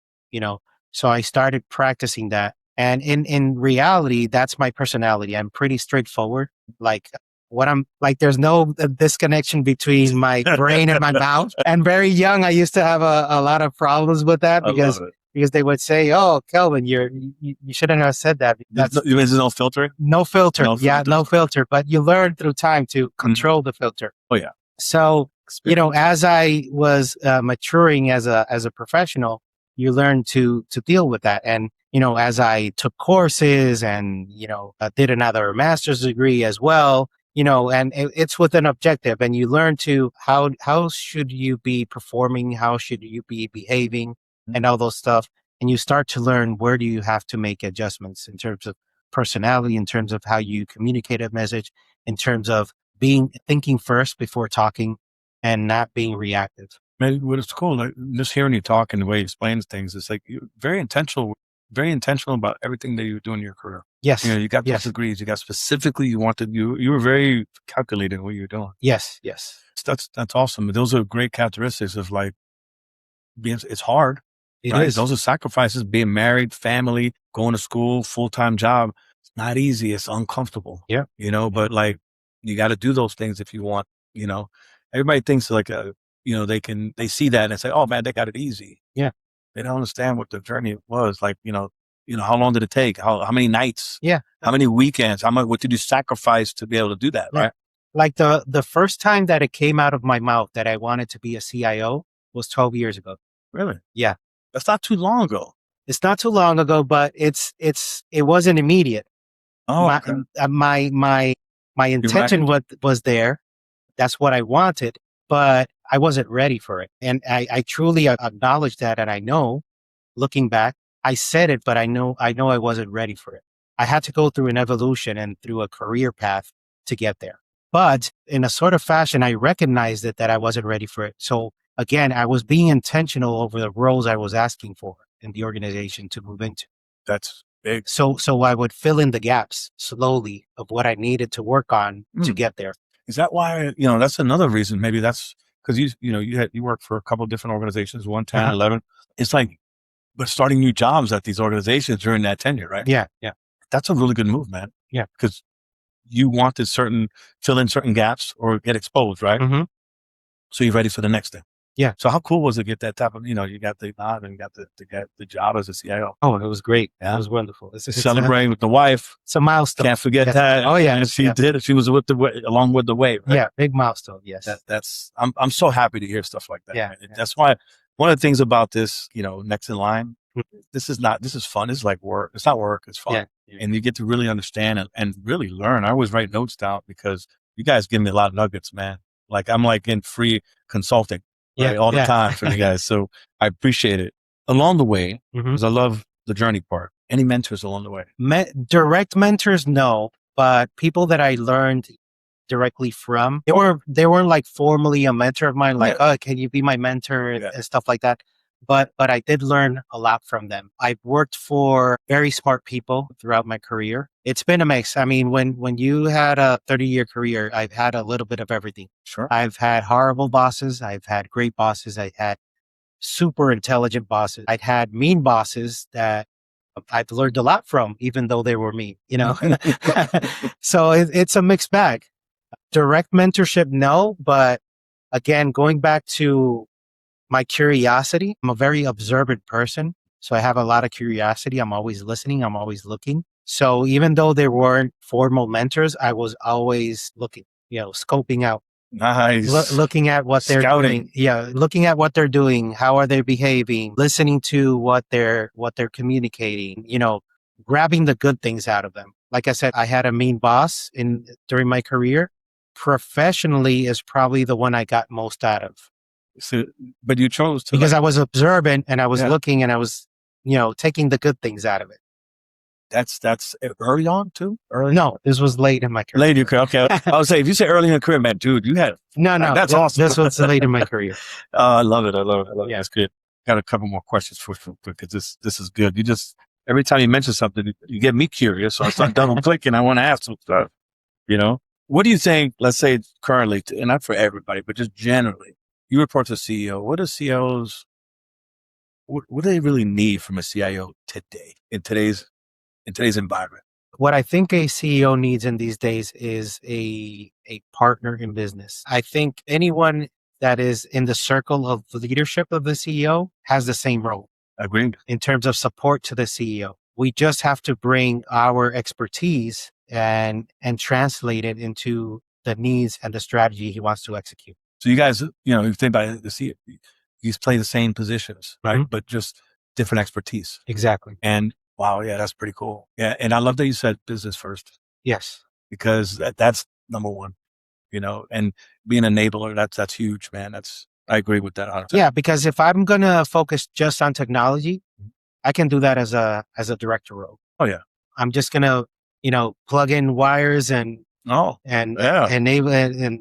So I started practicing that. And in reality, that's my personality. I'm pretty straightforward. Like there's no disconnection between my brain and my mouth. And very young, I used to have a lot of problems with that because they would say, "Oh, Kelvin, you shouldn't have said that." There's no filter? No filter. No filter. But you learn through time to control the filter. Oh, yeah. So, as I was maturing as a professional, you learn to deal with that. And, as I took courses and, did another master's degree as well, and it's with an objective, and you learn to how should you be performing? How should you be behaving and all those stuff. And you start to learn where do you have to make adjustments in terms of personality, in terms of how you communicate a message, in terms of thinking first before talking and not being reactive. Man, what is cool, like, just hearing you talk and the way you explain things, it's like you're very intentional about everything that you do in your career. Yes. You got those degrees. You got specifically, you were very calculated in what you're doing. Yes. That's awesome. Those are great characteristics of like it's hard. It is. Those are sacrifices, being married, family, going to school, full-time job. It's not easy. It's uncomfortable. Yeah. But like, you got to do those things if you want, everybody thinks like, they see that and they say, oh man, they got it easy. Yeah. They don't understand what the journey was. Like, how long did it take? How many nights? Yeah. How many weekends? What did you sacrifice to be able to do that? Right. Like the first time that it came out of my mouth that I wanted to be a CIO was 12 years ago. Really? Yeah. That's not too long ago. It's not too long ago, but it wasn't immediate. Oh, okay. My intention was there. That's what I wanted, but I wasn't ready for it. And I truly acknowledge that. And I know, looking back, I said it, but I know I wasn't ready for it. I had to go through an evolution and through a career path to get there. But in a sort of fashion, I recognized that I wasn't ready for it. So again, I was being intentional over the roles I was asking for in the organization to move into. That's big. So I would fill in the gaps slowly of what I needed to work on to get there. Is that why, that's another reason? Maybe that's because you work for a couple of different organizations, 1, 10, 11. It's like, but starting new jobs at these organizations during that tenure, right? Yeah. That's a really good move, man. Yeah. Because you want to fill in certain gaps or get exposed, right? Mm-hmm. So you're ready for the next thing. Yeah. So how cool was it to get that type of, you got the nod and got the job as a CIO? Oh, it was great. Yeah. It was wonderful. It's celebrating with the wife. It's a milestone. Can't forget that. Oh yeah. And she did it. She was along with the way. Right? Yeah. Big milestone. Yes. I'm so happy to hear stuff like that. Yeah. That's why one of the things about this, next in line, this is fun. This is like work. It's not work. It's fun. Yeah. And you get to really understand and really learn. I always write notes down because you guys give me a lot of nuggets, man. Like I'm like in free consulting. Right, all the time for you guys. So I appreciate it. Along the way, because I love the journey part. Any mentors along the way? Direct mentors, no. But people that I learned directly from, they weren't like formally a mentor of mine, like, oh, can you be my mentor and stuff like that. But I did learn a lot from them. I've worked for very smart people throughout my career. It's been a mix. I mean, when you had a 30-year career, I've had a little bit of everything. Sure. I've had horrible bosses. I've had great bosses. I had super intelligent bosses. I've had mean bosses that I've learned a lot from, even though they were mean, So it's a mixed bag. Direct mentorship, no. But again, going back to my curiosity. I'm a very observant person. So I have a lot of curiosity. I'm always listening. I'm always looking. So even though there weren't formal mentors, I was always looking, scoping out, Nice. looking at what they're Scouting. doing. Yeah. Looking at what they're doing. How are they behaving? Listening to what they're communicating, grabbing the good things out of them. Like I said, I had a mean boss during my career. Professionally is probably the one I got most out of. So, but you chose to, because I was observant and I was Yeah. looking and I was, taking the good things out of it. That's early on too? Early? No, this was late in my career. Late in your career. Okay. I would say if you say early in your career, man, dude, you had No, that's awesome. This was late in my career. I love it. I love it. Yeah. That's good. Got a couple more questions for you because this is good. You just every time you mention something, you get me curious. So I start double clicking. I want to ask some stuff. What do you think? Let's say currently, and not for everybody, but just generally, you report to CEO. What do CEOs? What do they really need from a CIO today in today's environment? What I think a CEO needs in these days is a partner in business. I think anyone that is in the circle of leadership of the CEO has the same role. Agreed. In terms of support to the CEO. We just have to bring our expertise and translate it into the needs and the strategy he wants to execute. So you guys, you think about the CEO, you play the same positions, right? Mm-hmm. But just different expertise. Exactly. And wow, yeah, that's pretty cool. Yeah. And I love that you said business first. Yes. Because that's number one, and being an enabler, that's huge, man. I agree with that 100%. Yeah, because if I'm going to focus just on technology, I can do that as a director role. Oh yeah. I'm just going to, plug in wires and enable and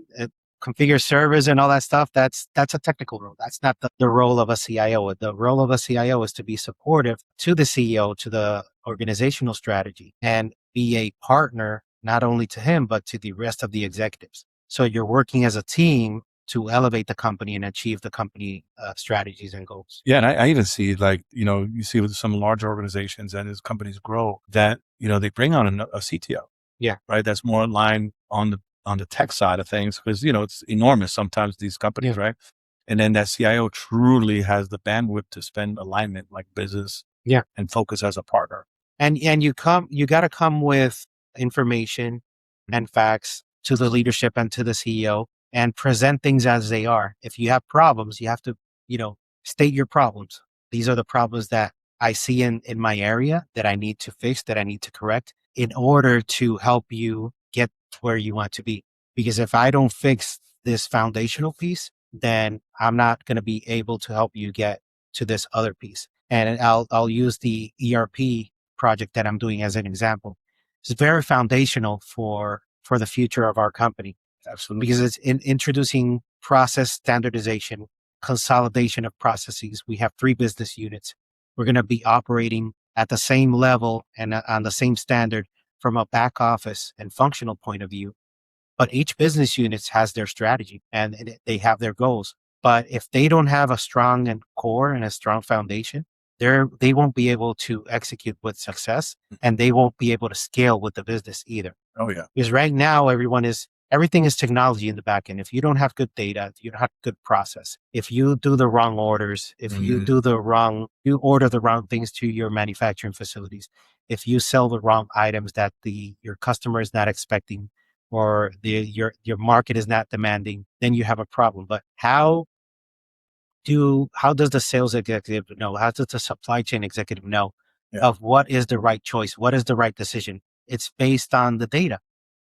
configure servers and all that stuff. That's a technical role. That's not the role of a CIO. The role of a CIO is to be supportive to the CEO, to the organizational strategy, and be a partner, not only to him, but to the rest of the executives. So you're working as a team to elevate the company and achieve the company strategies and goals. Yeah. And I even see you see with some large organizations and as companies grow that, they bring on a CTO. Yeah. Right. That's more aligned on the tech side of things because, it's enormous sometimes these companies, right? And then that CIO truly has the bandwidth to spend alignment like business and focus as a partner. And you got to come with information and facts to the leadership and to the CEO and present things as they are. If you have problems, you have to, state your problems. These are the problems that I see in my area that I need to fix, that I need to correct in order to help you get where you want to be. Because if I don't fix this foundational piece, then I'm not going to be able to help you get to this other piece. And I'll use the ERP project that I'm doing as an example. It's very foundational for the future of our company. Absolutely. Because it's introducing process standardization, consolidation of processes. We have 3 business units. We're going to be operating at the same level and on the same standard from a back office and functional point of view. But each business unit has their strategy and they have their goals. But if they don't have a strong and core and a strong foundation, they won't be able to execute with success, and they won't be able to scale with the business either. Oh yeah. Because right now everything is technology in the back end. If you don't have good data, if you don't have good process, if you do the wrong orders, if you you order the wrong things to your manufacturing facilities, if you sell the wrong items that your customer is not expecting, or your market is not demanding, then you have a problem. But how does the sales executive know? How does the supply chain executive know of what is the right choice? What is the right decision? It's based on the data.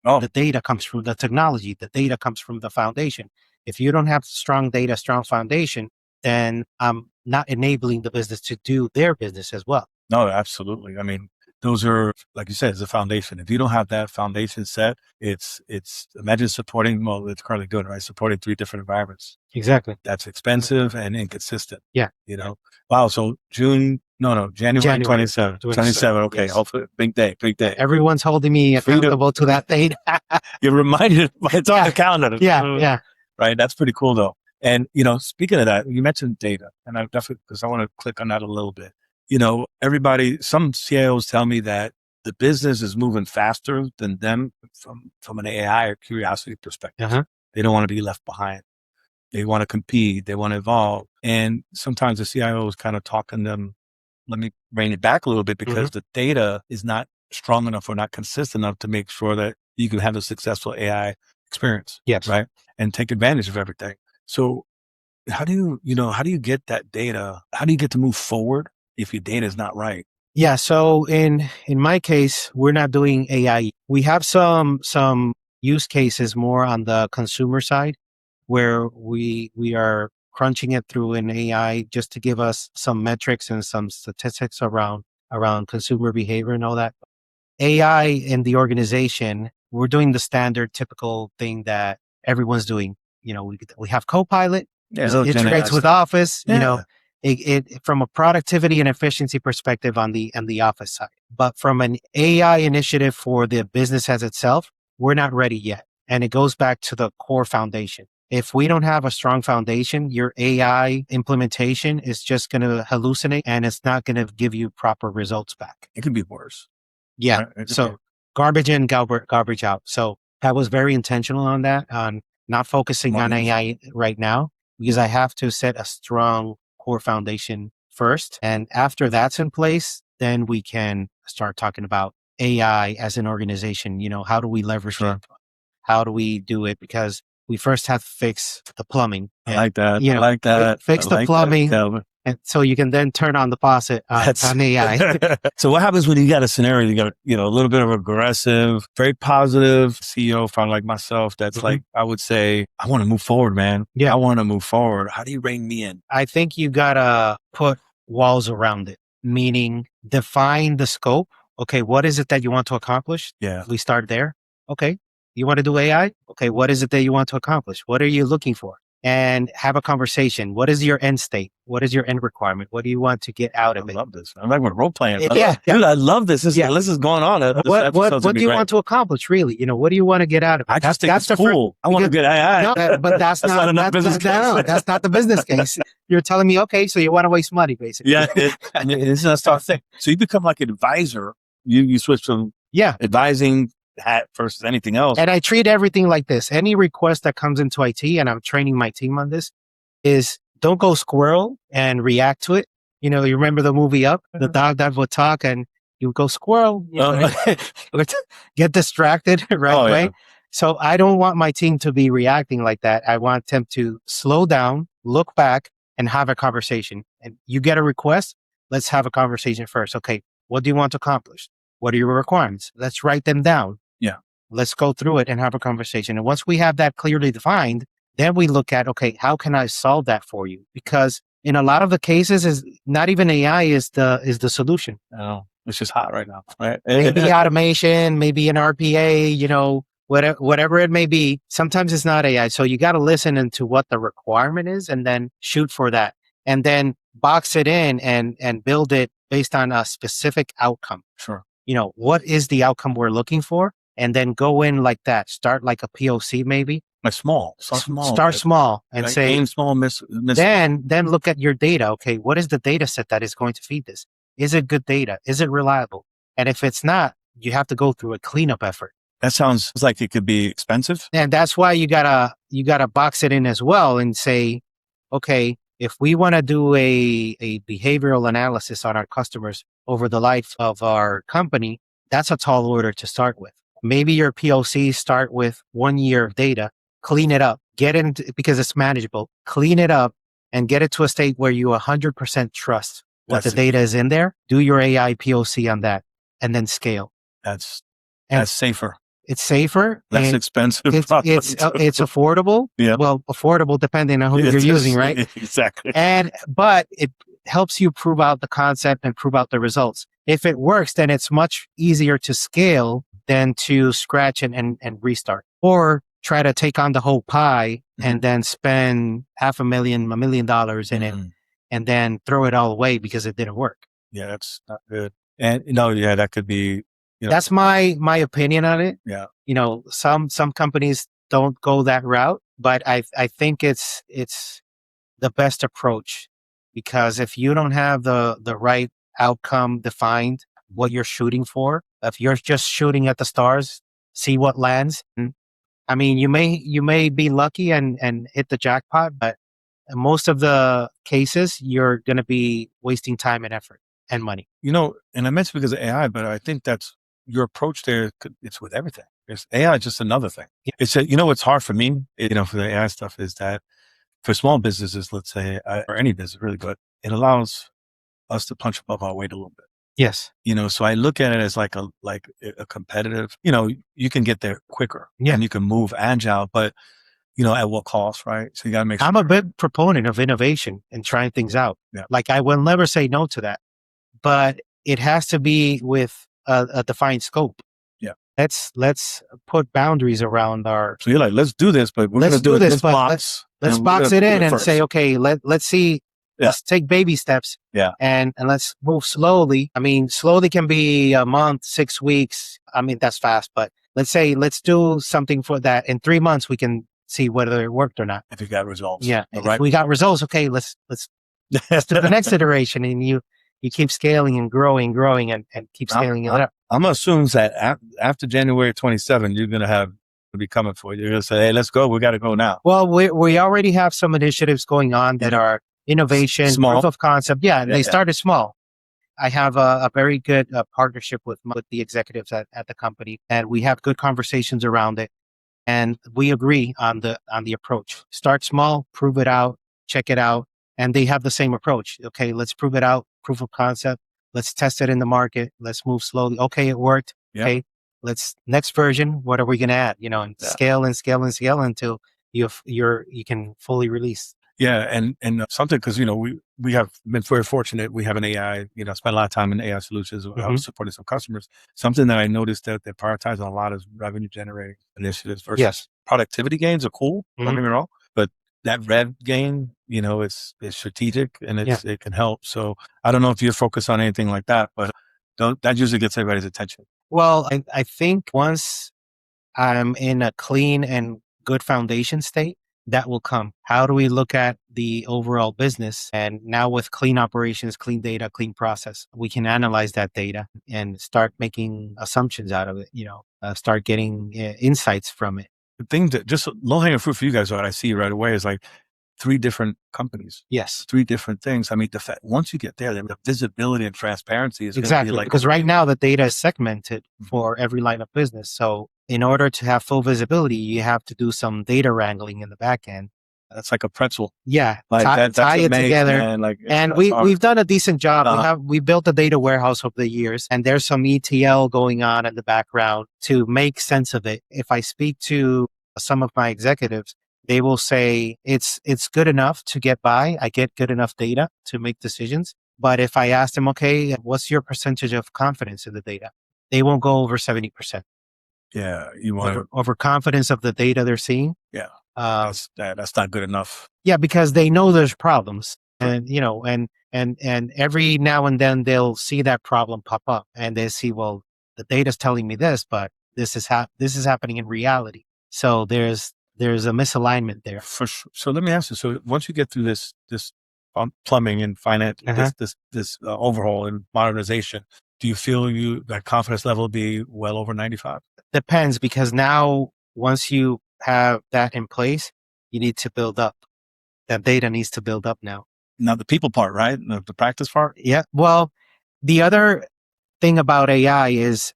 Oh. The data comes from the technology. The data comes from the foundation. If you don't have strong data, strong foundation, then I'm not enabling the business to do their business as well. No, absolutely. I mean, those are, like you said, it's a foundation. If you don't have that foundation set, it's imagine supporting, well, it's currently doing, right? Supporting 3 different environments. Exactly. That's expensive and inconsistent. Yeah. Wow. So January 27th. 27. Okay. Yes. Hopefully, big day. Everyone's holding me accountable to that date. You're reminded, it's on the calendar. Yeah. Right. That's pretty cool though. And, speaking of that, you mentioned data, and I definitely, because I want to click on that a little bit. Some CIOs tell me that the business is moving faster than them from an AI or curiosity perspective. Uh-huh. They don't want to be left behind. They want to compete. They want to evolve. And sometimes the CIO is kind of talking them, let me bring it back a little bit because the data is not strong enough or not consistent enough to make sure that you can have a successful AI experience. Yes. Right. And take advantage of everything. So how do you get that data? How do you get to move forward if your data is not right? Yeah. So in my case, we're not doing AI. We have some use cases more on the consumer side where we are crunching it through an AI just to give us some metrics and some statistics around consumer behavior and all that. AI in the organization, we're doing the standard typical thing that everyone's doing. We have Copilot. Yeah, It integrates with Office. Yeah. It from a productivity and efficiency perspective on the Office side. But from an AI initiative for the business as itself, we're not ready yet. And it goes back to the core foundation. If we don't have a strong foundation, your AI implementation is just going to hallucinate and it's not going to give you proper results back. It could be worse. Yeah. So garbage in, garbage out. So I was very intentional on that, on not focusing on AI right now, because I have to set a strong core foundation first. And after that's in place, then we can start talking about AI as an organization. How do we leverage it? How do we do it? Because we first have to fix the plumbing. I like that. I like that. Fix the plumbing. And so you can then turn on the faucet on AI. So what happens when you got a scenario, you got, a little bit of aggressive, very positive CEO from like myself, that's like, I would say, I want to move forward, man. Yeah. I want to move forward. How do you rein me in? I think you got to put walls around it, meaning define the scope. Okay, what is it that you want to accomplish? Yeah. We start there. Okay, you want to do AI? Okay, what is it that you want to accomplish? What are you looking for? And have a conversation. What is your end state? What is your end requirement? What do you want to get out of it? I love this. I'm like with role playing. Yeah. Dude, I love this. This is going on. What do you want to accomplish, really? What do you want to get out of it? I just think that's cool. I want to get AI. No, but that's not enough business case. No, that's not the business case. You're telling me, okay, so you want to waste money, basically. Yeah. It's not tough thing. So you become like an advisor. You switch from advising hat versus anything else. And I treat everything like this. Any request that comes into IT, and I'm training my team on this, is don't go squirrel and react to it. You remember the movie Up, the dog that would talk and you go squirrel, get distracted right away. Yeah. So I don't want my team to be reacting like that. I want them to slow down, look back, and have a conversation. And you get a request, let's have a conversation first. Okay, what do you want to accomplish? What are your requirements? Let's write them down. Yeah. Let's go through it and have a conversation. And once we have that clearly defined, then we look at, okay, how can I solve that for you? Because in a lot of the cases, is not even AI is the solution. No, it's just hot right now, right? Maybe automation, maybe an RPA, whatever it may be. Sometimes it's not AI. So you got to listen into what the requirement is and then shoot for that. And then box it in and build it based on a specific outcome. Sure. What is the outcome we're looking for? And then go in like that. Start like a POC maybe. Like small. Start small and like say, aim small, miss. Then look at your data. Okay, what is the data set that is going to feed this? Is it good data? Is it reliable? And if it's not, you have to go through a cleanup effort. That sounds like it could be expensive. And that's why you gotta box it in as well and say, okay, if we want to do a behavioral analysis on our customers over the life of our company, that's a tall order to start with. Maybe your POC start with 1 year of data, clean it up, get into, because it's manageable, clean it up and get it to a state where you 100% trust what the data is in there. Do your AI POC on that and then scale. That's safer. It's safer. Less expensive. It's affordable. Yeah. Well, affordable depending on who you're using, right? Exactly. But it helps you prove out the concept and prove out the results. If it works, then it's much easier to scale than to scratch and restart. Or try to take on the whole pie and then spend $500,000, $1 million in it and then throw it all away because it didn't work. Yeah, that's not good. And that could be. That's my opinion on it. Yeah. Some companies don't go that route, but I think it's the best approach, because if you don't have the right outcome defined, what you're shooting for, if you're just shooting at the stars, see what lands, I mean, you may be lucky and hit the jackpot, but in most of the cases, you're going to be wasting time and effort and money. And I mentioned because of AI, but I think that's your approach there. It's with everything. AI is just another thing. Yeah. It's what's hard for me, for the AI stuff is that for small businesses, let's say, or any business really, but it allows us to punch above our weight a little bit. Yes. So I look at it as like a competitive, you can get there quicker and you can move agile, but at what cost, right? So you got to make sure. I'm a big proponent of innovation and trying things out. Yeah. Like I will never say no to that, but it has to be with a defined scope. Yeah. Let's put boundaries around our. So you're like, let's do this, but we're going to do this box. Let's box it in and say, okay, let's see. Yeah. Let's take baby steps. Yeah. And let's move slowly. I mean, slowly can be a month, 6 weeks. I mean, that's fast, but let's do something for that. In 3 months, we can see whether it worked or not. If you got results. Yeah. If we got results, okay, let's do the next iteration. And you keep scaling and growing and keep scaling it up. I'm going to assume that after January 27, you're going to be coming for you. You're going to say, hey, let's go. We got to go now. Well, we already have some initiatives going on that are innovation, small. Proof of concept. Yeah. They started small. I have a very good partnership with the executives at the company, and we have good conversations around it. And we agree on the approach. Start small, prove it out, check it out. And they have the same approach. Okay, let's prove it out, proof of concept. Let's test it in the market. Let's move slowly. Okay, it worked. Yep. Okay, next version. What are we going to add? And scale and scale and scale until you can fully release. Yeah, and something because we have been very fortunate. We have an AI. Spent a lot of time in AI solutions. I was supporting some customers. Something that I noticed that they prioritize a lot is revenue generating initiatives versus productivity gains are cool. Don't get me wrong, but that rev gain, it's strategic and it can help. So I don't know if you're focused on anything like that, but that usually gets everybody's attention. Well, I think once I'm in a clean and good foundation state, that will come. How do we look at the overall business? And now with clean operations, clean data, clean process, we can analyze that data and start making assumptions out of it, start getting insights from it. The thing that just low hanging fruit for you guys, what I see right away is like 3 different companies. Yes. 3 different things. I mean, the fact once you get there, the visibility and transparency is exactly going to be because right now the data is segmented for every line of business. So in order to have full visibility, you have to do some data wrangling in the back end. That's like a pretzel. Yeah, like tie it together. And we've done a decent job. We built a data warehouse over the years, and there's some ETL going on in the background to make sense of it. If I speak to some of my executives, they will say it's good enough to get by. I get good enough data to make decisions. But if I ask them, okay, what's your percentage of confidence in the data? They won't go over 70%. Yeah, you want over confidence of the data they're seeing. Yeah, that's not good enough. Yeah, because they know there's problems, and and every now and then they'll see that problem pop up, and they see, well, the data's telling me this, but this is happening in reality. So there's a misalignment there. For sure. So let me ask you. So once you get through this plumbing and finance, this overhaul and modernization, do you feel that confidence level will be well over 95? Depends, because now once you have that in place, you need to build up. That data needs to build up now. Now the people part, right? The practice part? Yeah. Well, the other thing about AI is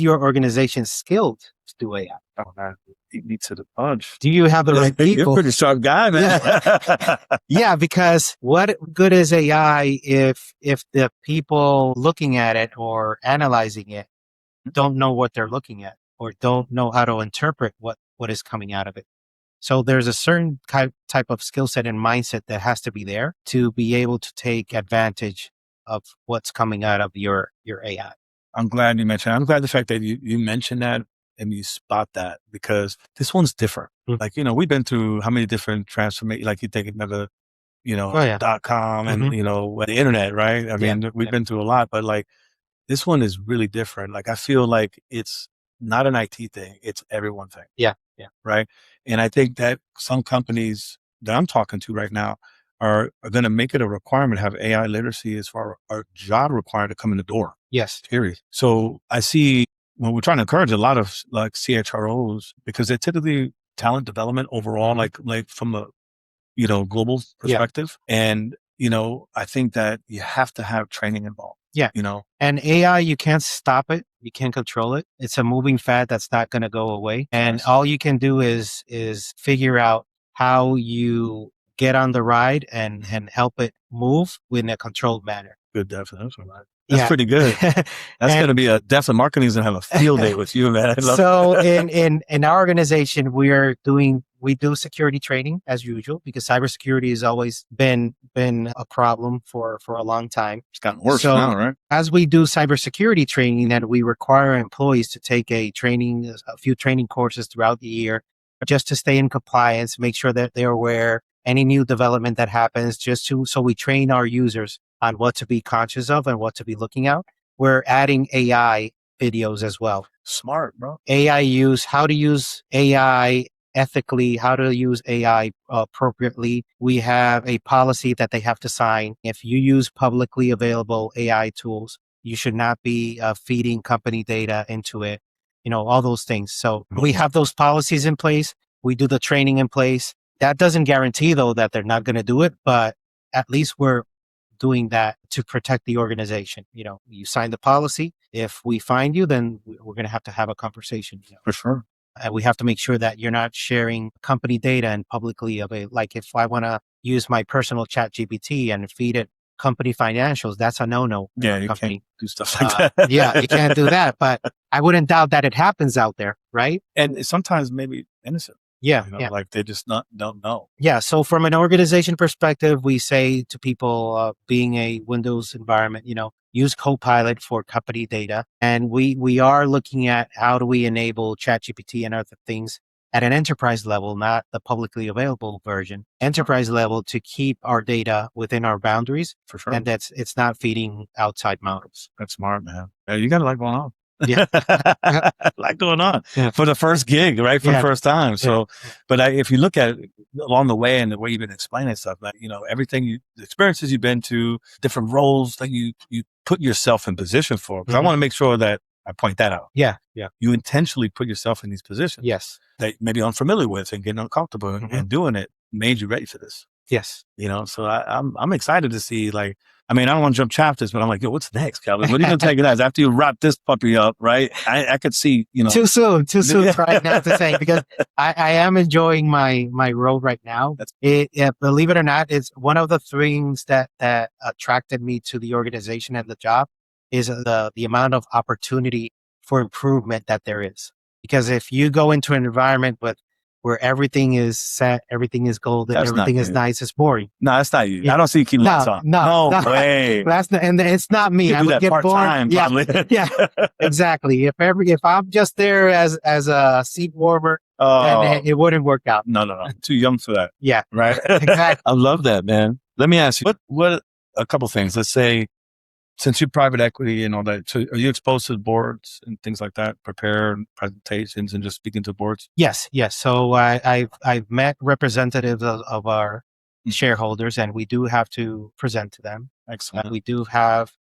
your organization skilled to do AI? Oh, man, you need to the punch. Do you have the right people? You're a pretty sharp guy, man. Yeah, because what good is AI if the people looking at it or analyzing it don't know what they're looking at or don't know how to interpret what is coming out of it? So there's a certain type of skill set and mindset that has to be there to be able to take advantage of what's coming out of your AI. I'm glad you mentioned. I'm glad the fact that you mentioned that and you spot that, because this one's different. Like, we've been through how many different transformations, like you think another, .com and, the internet, right? I mean, we've been through a lot, but like this one is really different. Like, I feel like it's not an IT thing. It's everyone thing. Yeah. Right. And I think that some companies that I'm talking to right now are going to make it a requirement to have AI literacy as far as a job required to come in the door. Yes. Period. So I see well, we're trying to encourage a lot of like CHROs because they're typically talent development overall, like from a, global perspective. And, I think that you have to have training involved. Yeah. And AI, you can't stop it. You can't control it. It's a moving fad that's not going to go away. And all you can do is figure out how you get on the ride and help it move in a controlled manner. Good definition. That's pretty good. That's going to be definitely marketing is going to have a field day with you, man. So in our organization, we do security training as usual because cybersecurity has always been a problem for a long time. It's gotten worse now, right? As we do cybersecurity training, that we require employees to take a few training courses throughout the year just to stay in compliance, make sure that they're aware any new development that happens, so we train our users on what to be conscious of and what to be looking out. We're adding AI videos as well. Smart, bro. How to use AI ethically, how to use AI appropriately. We have a policy that they have to sign. If you use publicly available AI tools, you should not be feeding company data into it, all those things. So we have those policies in place. We do the training in place. That doesn't guarantee, though, that they're not going to do it, but at least we're doing that to protect the organization. You sign the policy. If we find you, then we're going to have a conversation. For sure. And we have to make sure that you're not sharing company data and publicly available. Like if I want to use my personal chat GPT and feed it company financials, that's a no-no. Yeah, you can't do stuff like that. Yeah, you can't do that. But I wouldn't doubt that it happens out there, right? And sometimes maybe innocent. Yeah, like they just don't know. Yeah. So from an organization perspective, we say to people, being a Windows environment, use Copilot for company data. And we are looking at how do we enable ChatGPT and other things at an enterprise level, not the publicly available version, enterprise level, to keep our data within our boundaries. For sure. And it's not feeding outside models. That's smart, man. You got a lot going on. Yeah. A lot going on for the first gig, right? For the first time. So, but if you look at it along the way and the way you've been explaining stuff, like, everything the experiences you've been to, different roles that you put yourself in position for, because I want to make sure that I point that out. Yeah. You intentionally put yourself in these positions. Yes. That maybe unfamiliar with and getting uncomfortable and doing it made you ready for this. Yes. So I'm excited to see, I don't want to jump chapters, but I'm like, yo, what's next, Kelvin? What are you going to take it as after you wrap this puppy up, right? I could see, Too soon right now to say, because I am enjoying my role right now. Believe it or not, it's one of the things that attracted me to the organization and the job is the amount of opportunity for improvement that there is. Because if you go into an environment where everything is set, everything is golden, everything is nice, it's boring. No, that's not you. I don't see you keep lights on. No way. And it's not me. I would get bored. Yeah, exactly. If I'm just there as a seat warmer, then it wouldn't work out. No. Too young for that. Yeah. Right. Exactly. I love that, man. Let me ask you, what a couple things. Let's say, since you're private equity and all that, so are you exposed to boards and things like that? Prepare presentations and just speaking to boards? Yes. So I've met representatives of our shareholders, and we do have to present to them. Excellent.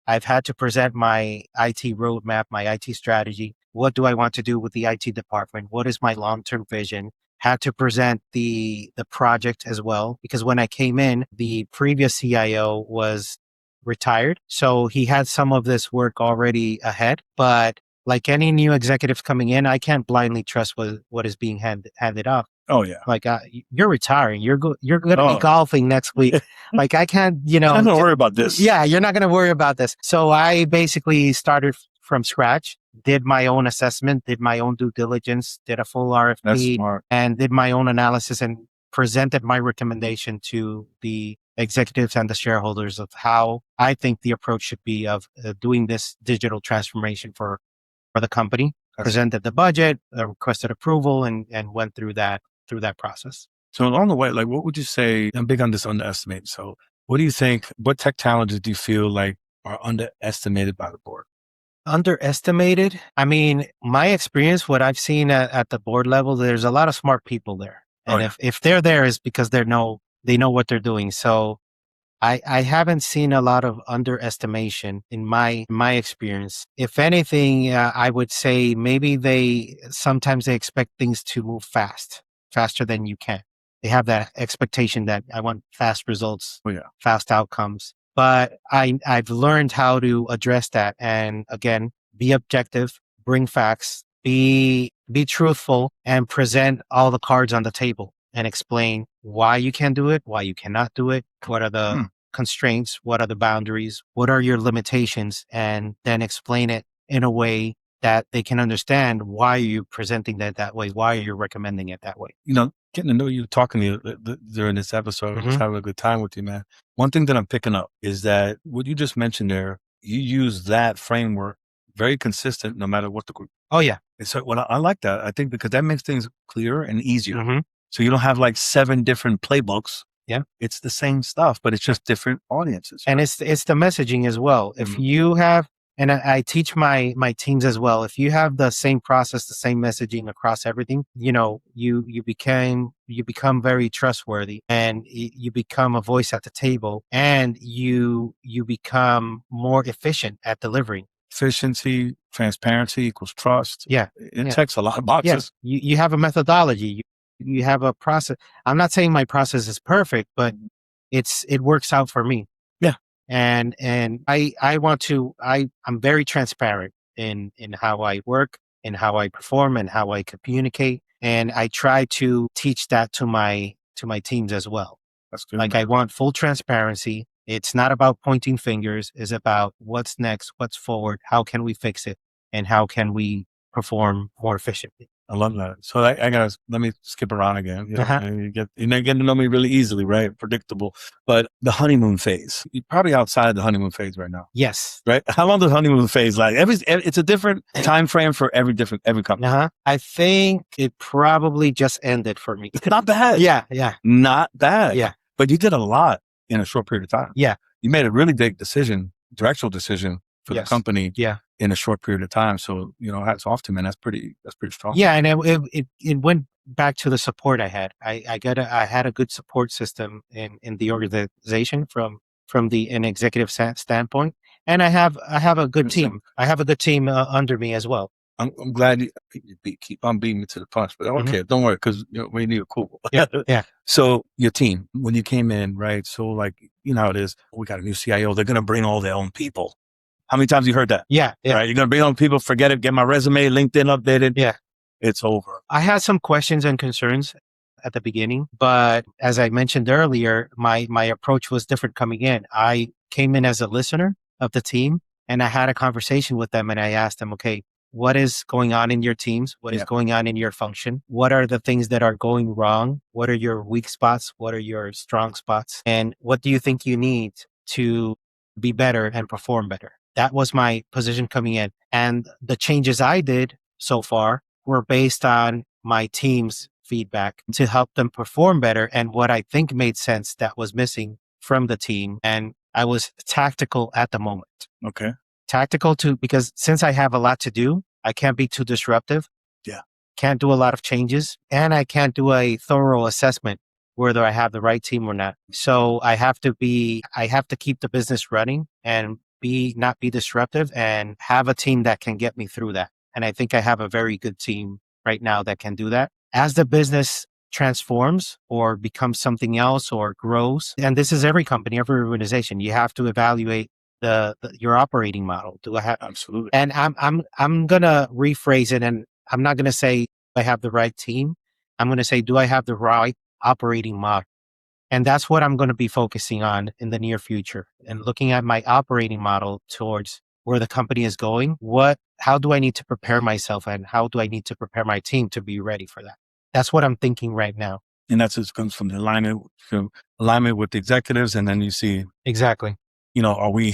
I've had to present my IT roadmap, my IT strategy. What do I want to do with the IT department? What is my long-term vision? Had to present the project as well, because when I came in, the previous CIO was retired. So he had some of this work already ahead, but like any new executives coming in, I can't blindly trust what is being handed off. Oh yeah. Like you're retiring. You're going to be golfing next week. Like I can't, I'm not going to worry about this. Yeah. You're not going to worry about this. So I basically started from scratch, did my own assessment, did my own due diligence, did a full RFP, and did my own analysis and presented my recommendation to the executives and the shareholders of how I think the approach should be of doing this digital transformation for the company. Presented the budget, requested approval, and went through that process. So along the way, like, what would you say? I'm big on this underestimate. So what do you think? What tech challenges do you feel like are underestimated by the board? Underestimated? I mean, my experience, what I've seen at the board level, there's a lot of smart people there. And if they're there, it's because they know what they're doing. So I haven't seen a lot of underestimation in my experience. If anything, I would say maybe sometimes they expect things to move faster than you can. They have that expectation that I want fast results, Oh, yeah. fast outcomes. But I've learned how to address that. And again, be objective, bring facts, be truthful, and present all the cards on the table and explain why you can do it, why you cannot do it, what are the constraints, what are the boundaries, what are your limitations, and then explain it in a way that they can understand why you're presenting that way, why you're recommending it that way. Getting to know you, talking to you during this episode, just having a good time with you, man. One thing that I'm picking up is that what you just mentioned there, you use that framework very consistent no matter what the group. Oh, yeah. And so I like that. I think because that makes things clearer and easier. So you don't have like 7 different playbooks. Yeah. It's the same stuff, but it's just different audiences. And it's the messaging as well. If you have, and I teach my teams as well, if you have the same process, the same messaging across everything, you become very trustworthy, and you become a voice at the table, and you become more efficient at delivering. Efficiency, transparency equals trust. Yeah. It checks a lot of boxes. Yeah. You have a methodology. You have a process. I'm not saying my process is perfect, but it works out for me. Yeah. And I'm very transparent in how I work and how I perform and how I communicate. And I try to teach that to my teams as well. That's good. Like, I want full transparency. It's not about pointing fingers. It's about what's next, what's forward, how can we fix it, and how can we perform more efficiently. I love that. So let me skip around again. You're getting to know me really easily, right? Predictable. But the honeymoon phase, you're probably outside the honeymoon phase right now. Yes. Right? How long does honeymoon phase last? It's a different time frame for every company. I think it probably just ended for me. Not bad. Yeah. Not bad. Yeah. But you did a lot in a short period of time. Yeah. You made a really big directional decision for the company. Yeah. In a short period of time. So, hats off to, man. That's pretty strong. Yeah. And it went back to the support I had. I had a good support system in the organization from an executive standpoint. And I have a good team. I have a good team under me as well. I'm glad you keep on beating me to the punch, but okay, don't worry, because we need a cool. Yeah. So your team, when you came in, right? So like, how it is, we got a new CIO. They're going to bring all their own people. How many times you heard that? Yeah. Right? You're going to bring on people, forget it, get my resume, LinkedIn updated. Yeah. It's over. I had some questions and concerns at the beginning, but as I mentioned earlier, my approach was different coming in. I came in as a listener of the team, and I had a conversation with them, and I asked them, okay, what is going on in your teams? What is going on in your function? What are the things that are going wrong? What are your weak spots? What are your strong spots? And what do you think you need to be better and perform better? That was my position coming in. And the changes I did so far were based on my team's feedback to help them perform better and what I think made sense that was missing from the team. And I was tactical at the moment. Okay. Tactical because since I have a lot to do, I can't be too disruptive. Yeah. Can't do a lot of changes, and I can't do a thorough assessment whether I have the right team or not. So I have to keep the business running and not be disruptive and have a team that can get me through that. And I think I have a very good team right now that can do that. As the business transforms or becomes something else or grows, and this is every company, every organization, you have to evaluate your operating model. Do I have absolutely? And I'm gonna rephrase it, and I'm not gonna say I have the right team. I'm gonna say, do I have the right operating model? And that's what I'm going to be focusing on in the near future, and looking at my operating model towards where the company is going. How do I need to prepare myself, and how do I need to prepare my team to be ready for that? That's what I'm thinking right now. And that's what comes from the alignment with the executives. And then you see exactly. Do we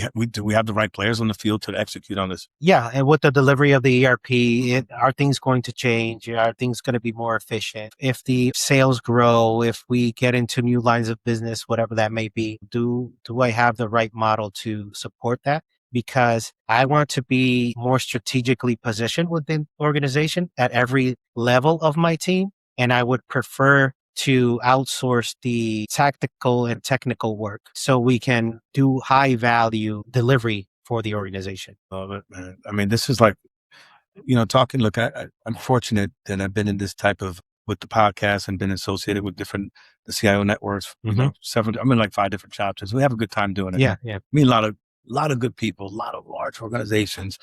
have the right players on the field to execute on this? Yeah. And with the delivery of the ERP, are things going to change? Are things going to be more efficient? If the sales grow, if we get into new lines of business, whatever that may be, do I have the right model to support that? Because I want to be more strategically positioned within the organization at every level of my team. And I would prefer to outsource the tactical and technical work so we can do high value delivery for the organization. Love it, man. I mean, this is like, talking, look, I'm fortunate that I've been in this type of, with the podcast and been associated with the CIO networks, several, I'm in like 5 different chapters. We have a good time doing it. Yeah. I mean, a lot of good people, a lot of large organizations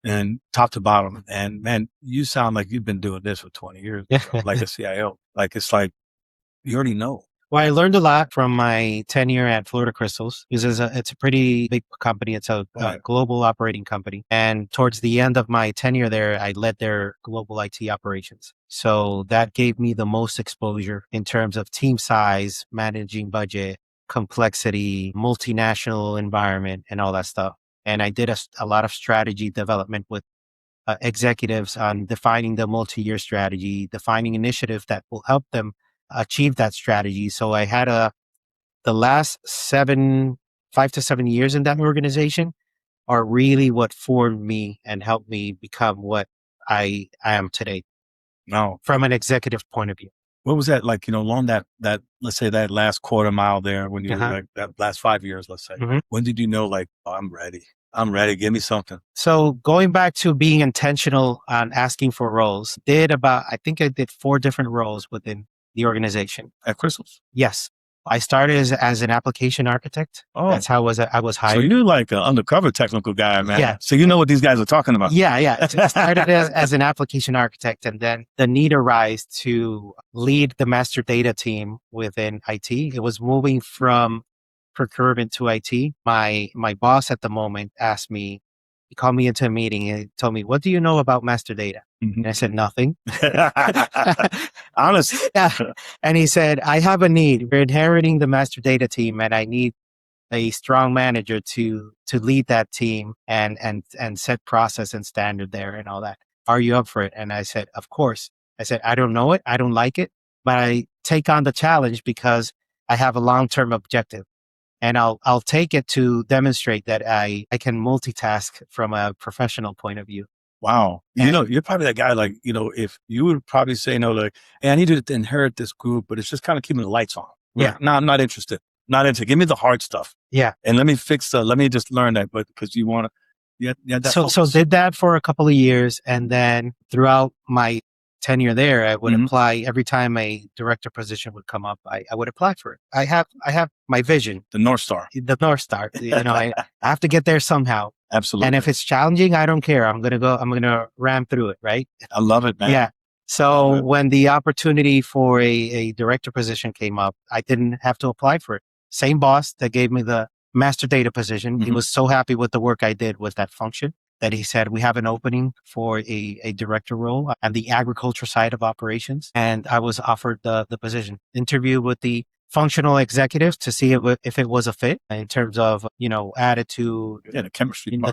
and top to bottom. And man, you sound like you've been doing this for 20 years, like a CIO. Like, it's like, you already know. Well, I learned a lot from my tenure at Florida Crystals because it's a pretty big company. It's a global operating company. And towards the end of my tenure there, I led their global IT operations. So that gave me the most exposure in terms of team size, managing budget, complexity, multinational environment, and all that stuff. And I did a lot of strategy development with executives on defining the multi-year strategy, defining initiatives that will help them achieve that strategy. So I had the last 5 to 7 years in that organization are really what formed me and helped me become what I am today. No, from an executive point of view. What was that like, along that, let's say that last quarter mile there when you were like that last 5 years, let's say, when did you know like, oh, I'm ready, give me something? So going back to being intentional on asking for roles, I think I did 4 different roles within the organization. At Crystals? Yes. I started as an application architect. Oh. That's how I was hired. So you're like an undercover technical guy, man. Yeah. So you know what these guys are talking about. Yeah. So I started as an application architect, and then the need arose to lead the master data team within IT. It was moving from procurement to IT. My boss at the moment asked me, he called me into a meeting and he told me, "What do you know about master data?" And I said, "Nothing." Honest. Yeah. And he said, "I have a need. We're inheriting the master data team and I need a strong manager to lead that team and set process and standard there and all that. Are you up for it?" And I said, "Of course." I said, "I don't know it. I don't like it, but I take on the challenge because I have a long-term objective. And I'll take it to demonstrate that I can multitask from a professional point of view." Wow. You're probably that guy, like, if you would probably say, like, "Hey, I need you to inherit this group, but it's just kind of keeping the lights on." Yeah. No, I'm not interested. Give me the hard stuff. Yeah. And let me just learn that. But because you want to, so did that for a couple of years. And then throughout my tenure there, I would apply every time a director position would come up. I would apply for it. I have my vision, the North Star. I have to get there somehow. Absolutely. And if it's challenging, I don't care. I'm going to ram through it. Right. I love it, man. Yeah. So when the opportunity for a director position came up, I didn't have to apply for it. Same boss that gave me the master data position. He was so happy with the work I did with that function that he said, "We have an opening for a director role on the agriculture side of operations." And I was offered the position. Interview with the functional executives to see if it was a fit in terms of, attitude, the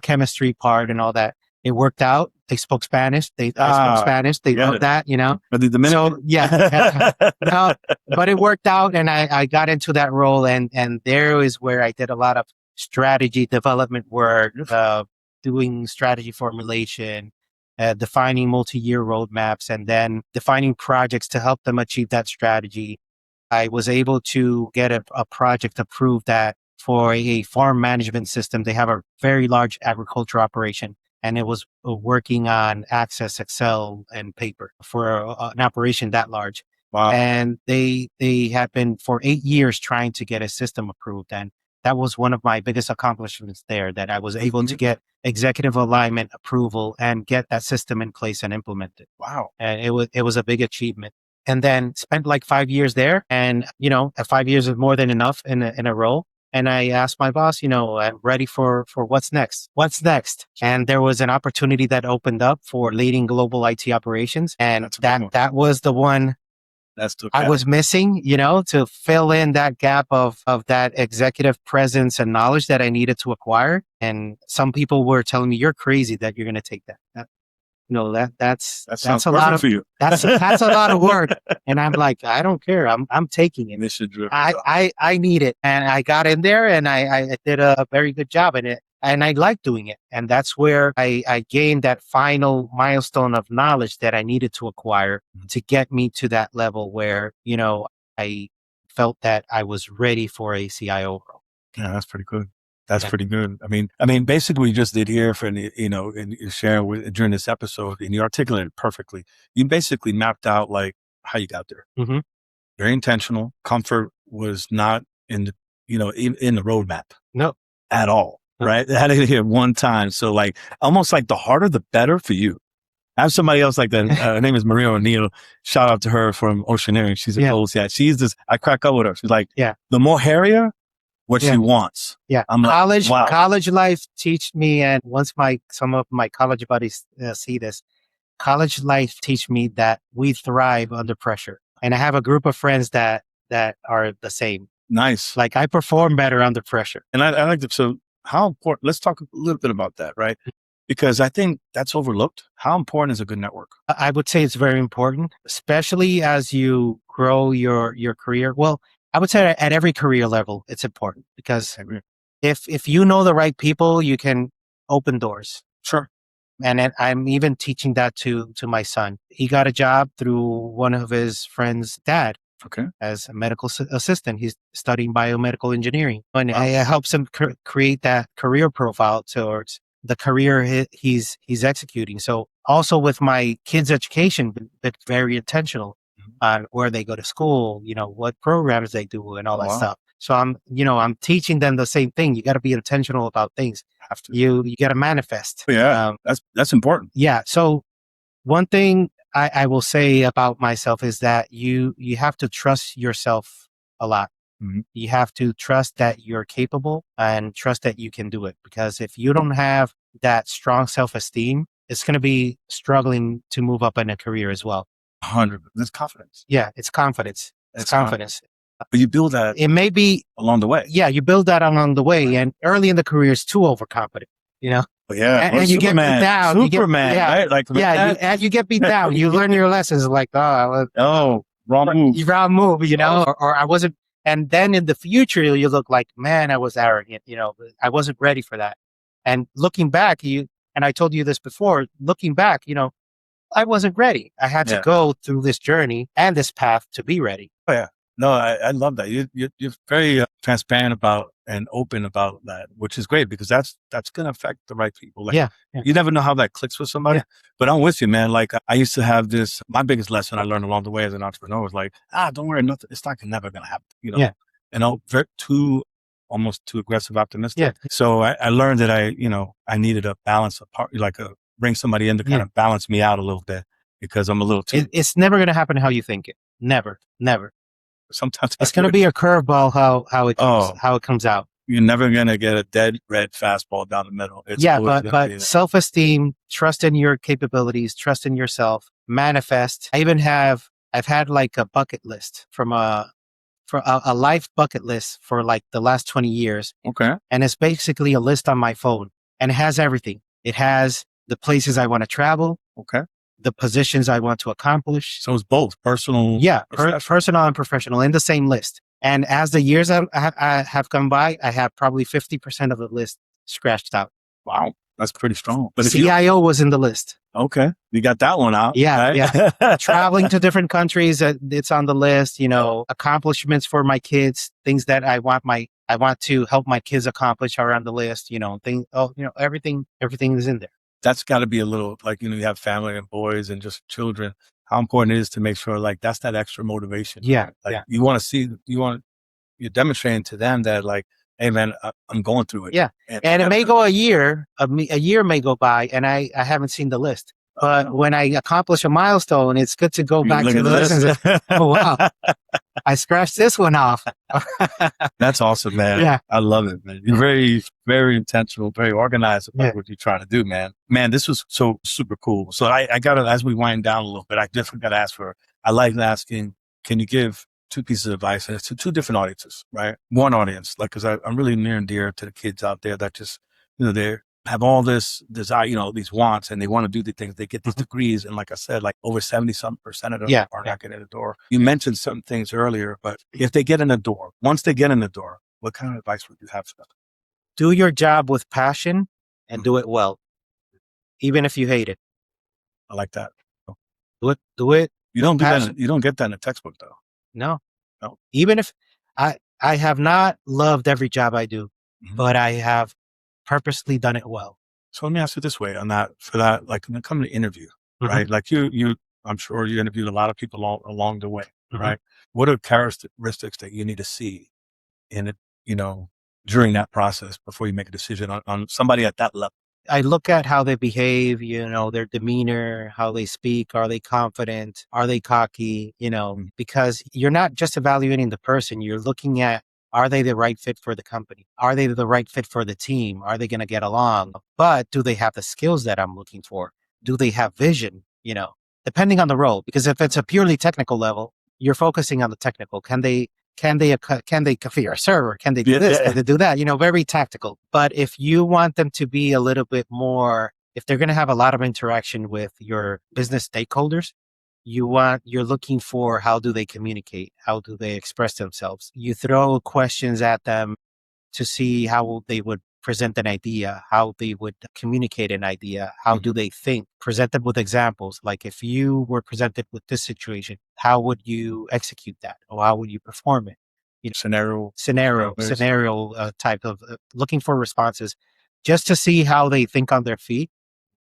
chemistry part and all that. It worked out. They spoke Spanish. I spoke Spanish. They loved that, But the Dominican. So yeah. No, but it worked out, and I got into that role, and there is where I did a lot of strategy development work, doing strategy formulation, defining multi-year roadmaps, and then defining projects to help them achieve that strategy. I was able to get a project approved that for a farm management system. They have a very large agriculture operation, and it was working on Access, Excel, and paper for an operation that large. Wow. And they had been for 8 years trying to get a system approved. And that was one of my biggest accomplishments there, that I was able to get executive alignment approval and get that system in place and implement it. Wow. And it was a big achievement. And then spent like 5 years there. And, 5 years is more than enough in a role. And I asked my boss, I'm ready for what's next. What's next? And there was an opportunity that opened up for leading global IT operations. And that was the one I was missing, to fill in that gap of that executive presence and knowledge that I needed to acquire. And some people were telling me, "You're crazy that you're going to take that." That's a lot of for you. That's a lot of work. And I'm like, I don't care. I'm taking it. Mission driven. I need it. And I got in there and I did a very good job in it. and I like doing it. And that's where I gained that final milestone of knowledge that I needed to acquire to get me to that level where, I felt that I was ready for a CIO role. Yeah, that's pretty good. That's pretty good. I mean, basically, what you just did here for, and you sharing with during this episode, and you articulated perfectly. You basically mapped out like how you got there. Mm-hmm. Very intentional. Comfort was not in the, in the roadmap. No, at all. No. Right? It had to hit one time. So like, almost like the harder, the better for you. I have somebody else like that. Her name is Maria O'Neill. Shout out to her from Oceaneering. She's a close. Yeah. She's this, I crack up with her. She's like, the more hairier, what she wants. Yeah. I'm college, like, wow. College life teach me, and once some of my college buddies see this, college life teach me that we thrive under pressure. And I have a group of friends that are the same. Nice. Like I perform better under pressure. And I like that. So how important, let's talk a little bit about that, right? Because I think that's overlooked. How important is a good network? I would say it's very important, especially as you grow your career. Well, I would say at every career level, it's important because if you know the right people, you can open doors. Sure. And I'm even teaching that to my son. He got a job through one of his friends' dad. Okay. As a medical assistant. He's studying biomedical engineering. And it helps him create that career profile towards the career he's executing. So also with my kids' education, it's very intentional on where they go to school, what programs they do and all that stuff. So I'm teaching them the same thing. You got to be intentional about things. You got to manifest. Yeah, that's important. Yeah. So one thing I will say about myself is that you have to trust yourself a lot. Mm-hmm. You have to trust that you're capable and trust that you can do it. Because if you don't have that strong self-esteem, it's going to be struggling to move up in a career as well. 100%. That's confidence. Yeah, it's confidence. It's confidence. But you build that. It may be along the way. Yeah, you build that along the way. And early in the career, it's too overconfident. Yeah, and you get beat down. Superman, right? Like, and you get beat down. You learn your lessons. Like, wrong move. Wrong move. Or I wasn't. And then in the future, you look like, man, I was arrogant. I wasn't ready for that. And looking back, and I told you this before. Looking back, I wasn't ready. I had to go through this journey and this path to be ready. Oh yeah. No, I love that. You're very transparent about and open about that, which is great because that's going to affect the right people. Like, you never know how that clicks with somebody, but I'm with you, man. Like I used to have this, my biggest lesson I learned along the way as an entrepreneur was like, don't worry, nothing. It's not never going to happen, and I'm almost too aggressive optimistic. Yeah. So I learned that I needed a balance apart, bring somebody in to kind of balance me out a little bit because I'm a little too. It's never going to happen how you think it. Never. Sometimes it's going to be a curveball how it comes out. You're never going to get a dead red fastball down the middle. But self-esteem, trust in your capabilities, trust in yourself, manifest. I've had like a bucket list from a life bucket list for like the last 20 years. Okay. And it's basically a list on my phone and it has everything. It has the places I want to travel. Okay. The positions I want to accomplish. So it's both personal. Yeah, personal and professional in the same list. And as the years I have gone by, I have probably 50% of the list scratched out. Wow, that's pretty strong. But CIO was in the list. Okay, you got that one out. Yeah, right? yeah. Traveling to different countries, it's on the list. Accomplishments for my kids, things that I want to help my kids accomplish are on the list. Everything is in there. That's got to be a little like, you have family and boys and just children, how important it is to make sure like that's that extra motivation. Yeah. Right? Like you want to see, you're demonstrating to them that like, hey man, I'm going through it. Yeah. And it may go a year may go by and I haven't seen the list. But when I accomplish a milestone, it's good to go back to the list and say, oh, wow, I scratched this one off. That's awesome, man. Yeah. I love it, man. You're very, very intentional, very organized about what you're trying to do, man. Man, this was so super cool. So I got to, as we wind down a little bit, I definitely got to ask I like asking, can you give 2 pieces of advice and it's to 2 different audiences, right? One audience, like, cause I'm really near and dear to the kids out there that just, they have all this desire, these wants, and they want to do the things. They get these degrees. And like I said, like over 70-some% of them are not getting in the door. You mentioned some things earlier, but if they get in the door, once they get in the door, what kind of advice would you have for them? do your job with passion and do it well, even if you hate it. I like that. Do it. You don't do passion. that. You don't get that in a textbook, though. No. No. Even if I have not loved every job I do, but I have purposely done it well. So let me ask you this way on that, for that, like when it comes to interview, right? Like I'm sure you interviewed a lot of people along the way, right? What are characteristics that you need to see in it, during that process before you make a decision on somebody at that level? I look at how they behave, their demeanor, how they speak. Are they confident? Are they cocky? Because you're not just evaluating the person. You're looking at, are they the right fit for the company? Are they the right fit for the team? Are they going to get along? But do they have the skills that I'm looking for? Do they have vision? Depending on the role, because if it's a purely technical level, you're focusing on the technical. Can they configure a server? Can they do this? Can they do that? Very tactical. But if you want them to be a little bit more, if they're going to have a lot of interaction with your business stakeholders, you're looking for, how do they communicate? How do they express themselves? You throw questions at them to see how they would present an idea, how they would communicate an idea, how do they think, present them with examples. Like, if you were presented with this situation, how would you execute that? Or how would you perform it? Scenario type of looking for responses, just to see how they think on their feet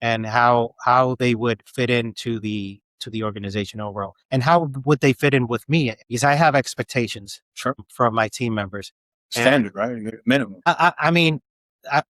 and how they would fit into the organization overall, and how would they fit in with me, because I have expectations from my team members. Standard, right? Minimum. I mean,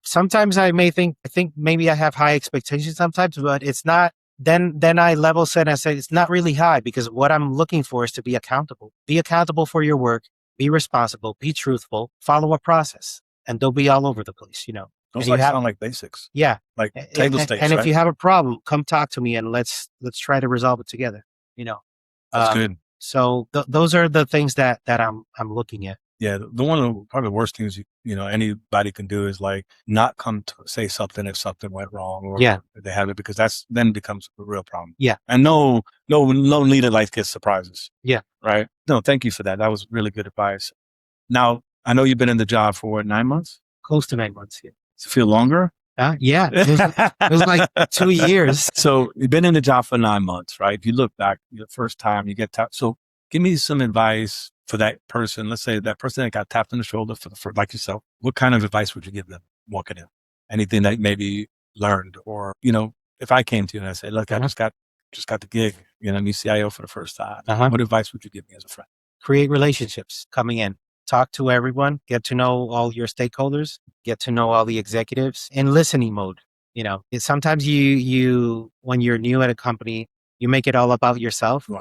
sometimes I think maybe I have high expectations sometimes, but it's not. Then I level set and say it's not really high, because what I'm looking for is to be accountable. Be accountable for your work. Be responsible. Be truthful. Follow a process, and don't be all over the place. Those sound like basics. Yeah, like table stakes. And if you have a problem, come talk to me, and let's try to resolve it together. That's good. So those are the things that I'm looking at. Yeah, the one of the probably the worst things anybody can do is like not come to say something if something went wrong, or they have it, because that's then becomes a real problem. Yeah, and no leader likes gets surprises. Yeah, right. No, thank you for that. That was really good advice. Now I know you've been in the job for what, 9 months? Close to 9 months. Yeah. Does it feel longer? Yeah, it was like 2 years. So you've been in the job for 9 months, right? If you look back, the first time you get tapped. So give me some advice for that person. Let's say that person that got tapped on the shoulder for like yourself. What kind of advice would you give them walking in? Anything that maybe learned, or if I came to you and I said, look, I just got the gig, new CIO for the first time. What advice would you give me as a friend? Create relationships coming in. Talk to everyone, get to know all your stakeholders, get to know all the executives, in listening mode. Sometimes you when you're new at a company, you make it all about yourself. You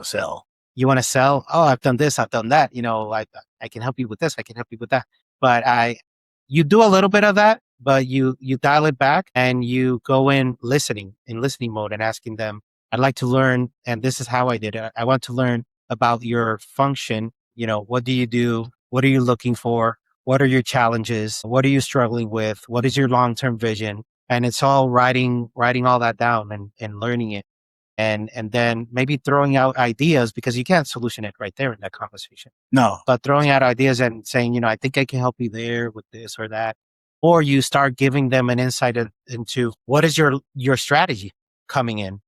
want to sell. Oh, I've done this, I've done that. I can help you with this, I can help you with that. But you do a little bit of that, but you dial it back and you go in listening mode and asking them, I'd like to learn, and this is how I did it. I want to learn about your function. What do you do? What are you looking for? What are your challenges? What are you struggling with? What is your long-term vision? And it's all writing all that down and learning it. And then maybe throwing out ideas, because you can't solution it right there in that conversation. No. But throwing out ideas and saying, I think I can help you there with this or that. Or you start giving them an insight into what is your strategy coming in?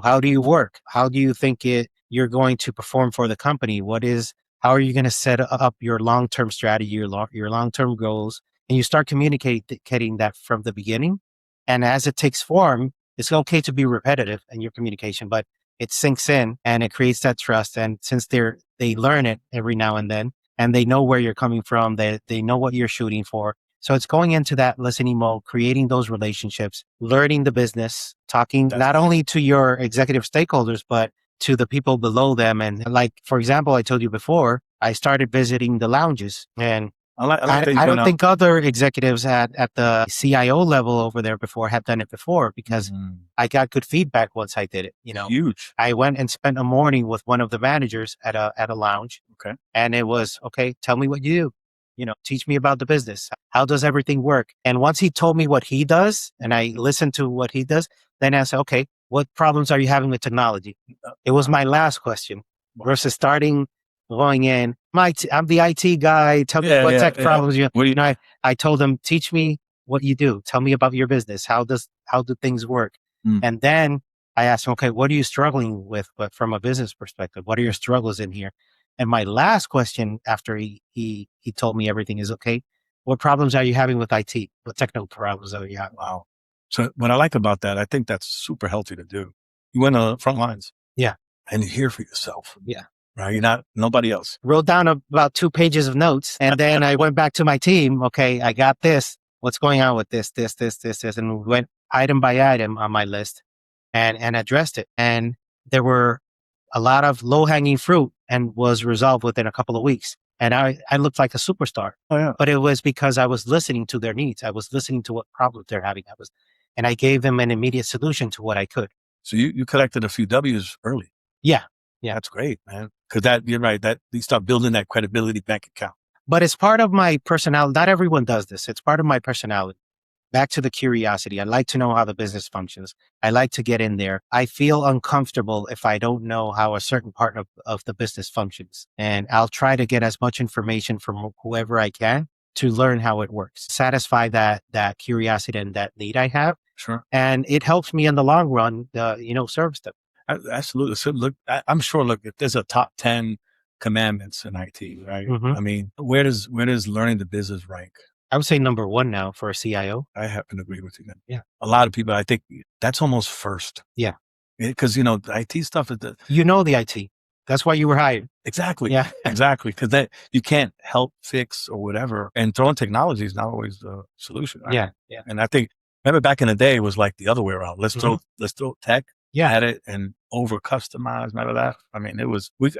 How do you work? How do you think you're going to perform for the company? How are you going to set up your long-term strategy, your long-term goals? And you start communicating that from the beginning. And as it takes form, it's okay to be repetitive in your communication, but it sinks in and it creates that trust. And since they learn it every now and then, and they know where you're coming from, they know what you're shooting for. So it's going into that listening mode, creating those relationships, learning the business, talking not only to your executive stakeholders, but to the people below them. And like, for example, I told you before, I started visiting the lounges, and I don't think other executives at the CIO level over there before have done it before, because I got good feedback once I did it. Huge. I went and spent a morning with one of the managers at a lounge. Okay. And it was, okay, tell me what you do. Teach me about the business. How does everything work? And once he told me what he does, and I listened to what he does, then I said, okay, what problems are you having with technology? It was my last question versus going in. I'm the IT guy. Tell me what tech problems you. I told him, teach me what you do. Tell me about your business. How do things work? Mm. And then I asked him, okay, what are you struggling with, but from a business perspective? What are your struggles in here? And my last question after he told me everything is okay, what problems are you having with IT? What technical problems are you having? Wow. So what I like about that, I think that's super healthy to do. You went on the front lines. Yeah. And you're here for yourself. Yeah. Right. You're not nobody else. Wrote down about 2 pages of notes. And then I went back to my team. Okay, I got this. What's going on with this? And we went item by item on my list and addressed it. And there were a lot of low-hanging fruit and was resolved within a couple of weeks. And I looked like a superstar. Oh, yeah. But it was because I was listening to their needs. I was listening to what problems they're having. And I gave them an immediate solution to what I could. So you collected a few W's early. Yeah. That's great, man. Because you're right, that you start building that credibility bank account. But it's part of my personality. Not everyone does this. It's part of my personality. Back to the curiosity. I like to know how the business functions. I like to get in there. I feel uncomfortable if I don't know how a certain part of the business functions. And I'll try to get as much information from whoever I can to learn how it works, satisfy that curiosity and that need I have. Sure. And it helps me in the long run, service them. Absolutely. So look, I'm sure, if there's a top 10 commandments in IT, right? Mm-hmm. I mean, where does learning the business rank? I would say number 1 now for a CIO. I happen to agree with you. Then. Yeah. A lot of people, I think that's almost first. Yeah. Because, the IT stuff is the IT. That's why you were hired. Exactly. Yeah. Exactly. Because you can't help fix or whatever. And throwing technology is not always the solution. Right? Yeah. Yeah. And I think, remember back in the day, it was like the other way around. Let's throw tech at it and over customize. Remember that? I mean,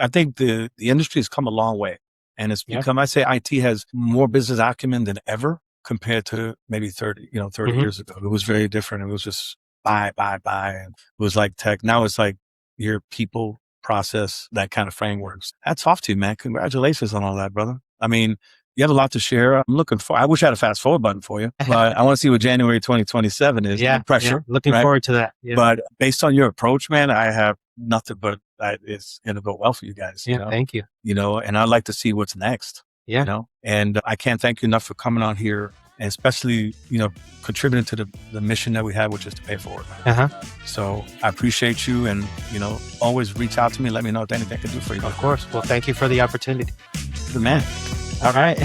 I think the industry has come a long way. And it's become, I say IT has more business acumen than ever compared to maybe 30 years ago. It was very different. It was just buy. And it was like tech. Now it's like your people, process, that kind of frameworks. Hats off to you, man. Congratulations on all that, brother. I mean, you have a lot to share. I wish I had a fast forward button for you, but I want to see what January 2027 is. Yeah. Pressure. Yeah. Looking forward to that. Yeah. But based on your approach, man, I have nothing but it's going to go well for you guys. Yeah. Thank you. And I'd like to see what's next. Yeah. And I can't thank you enough for coming on here and especially, contributing to the mission that we have, which is to pay it forward. So I appreciate you and, always reach out to me. Let me know if anything I can do for you. Of course. Well, thank you for the opportunity. Good man. All right.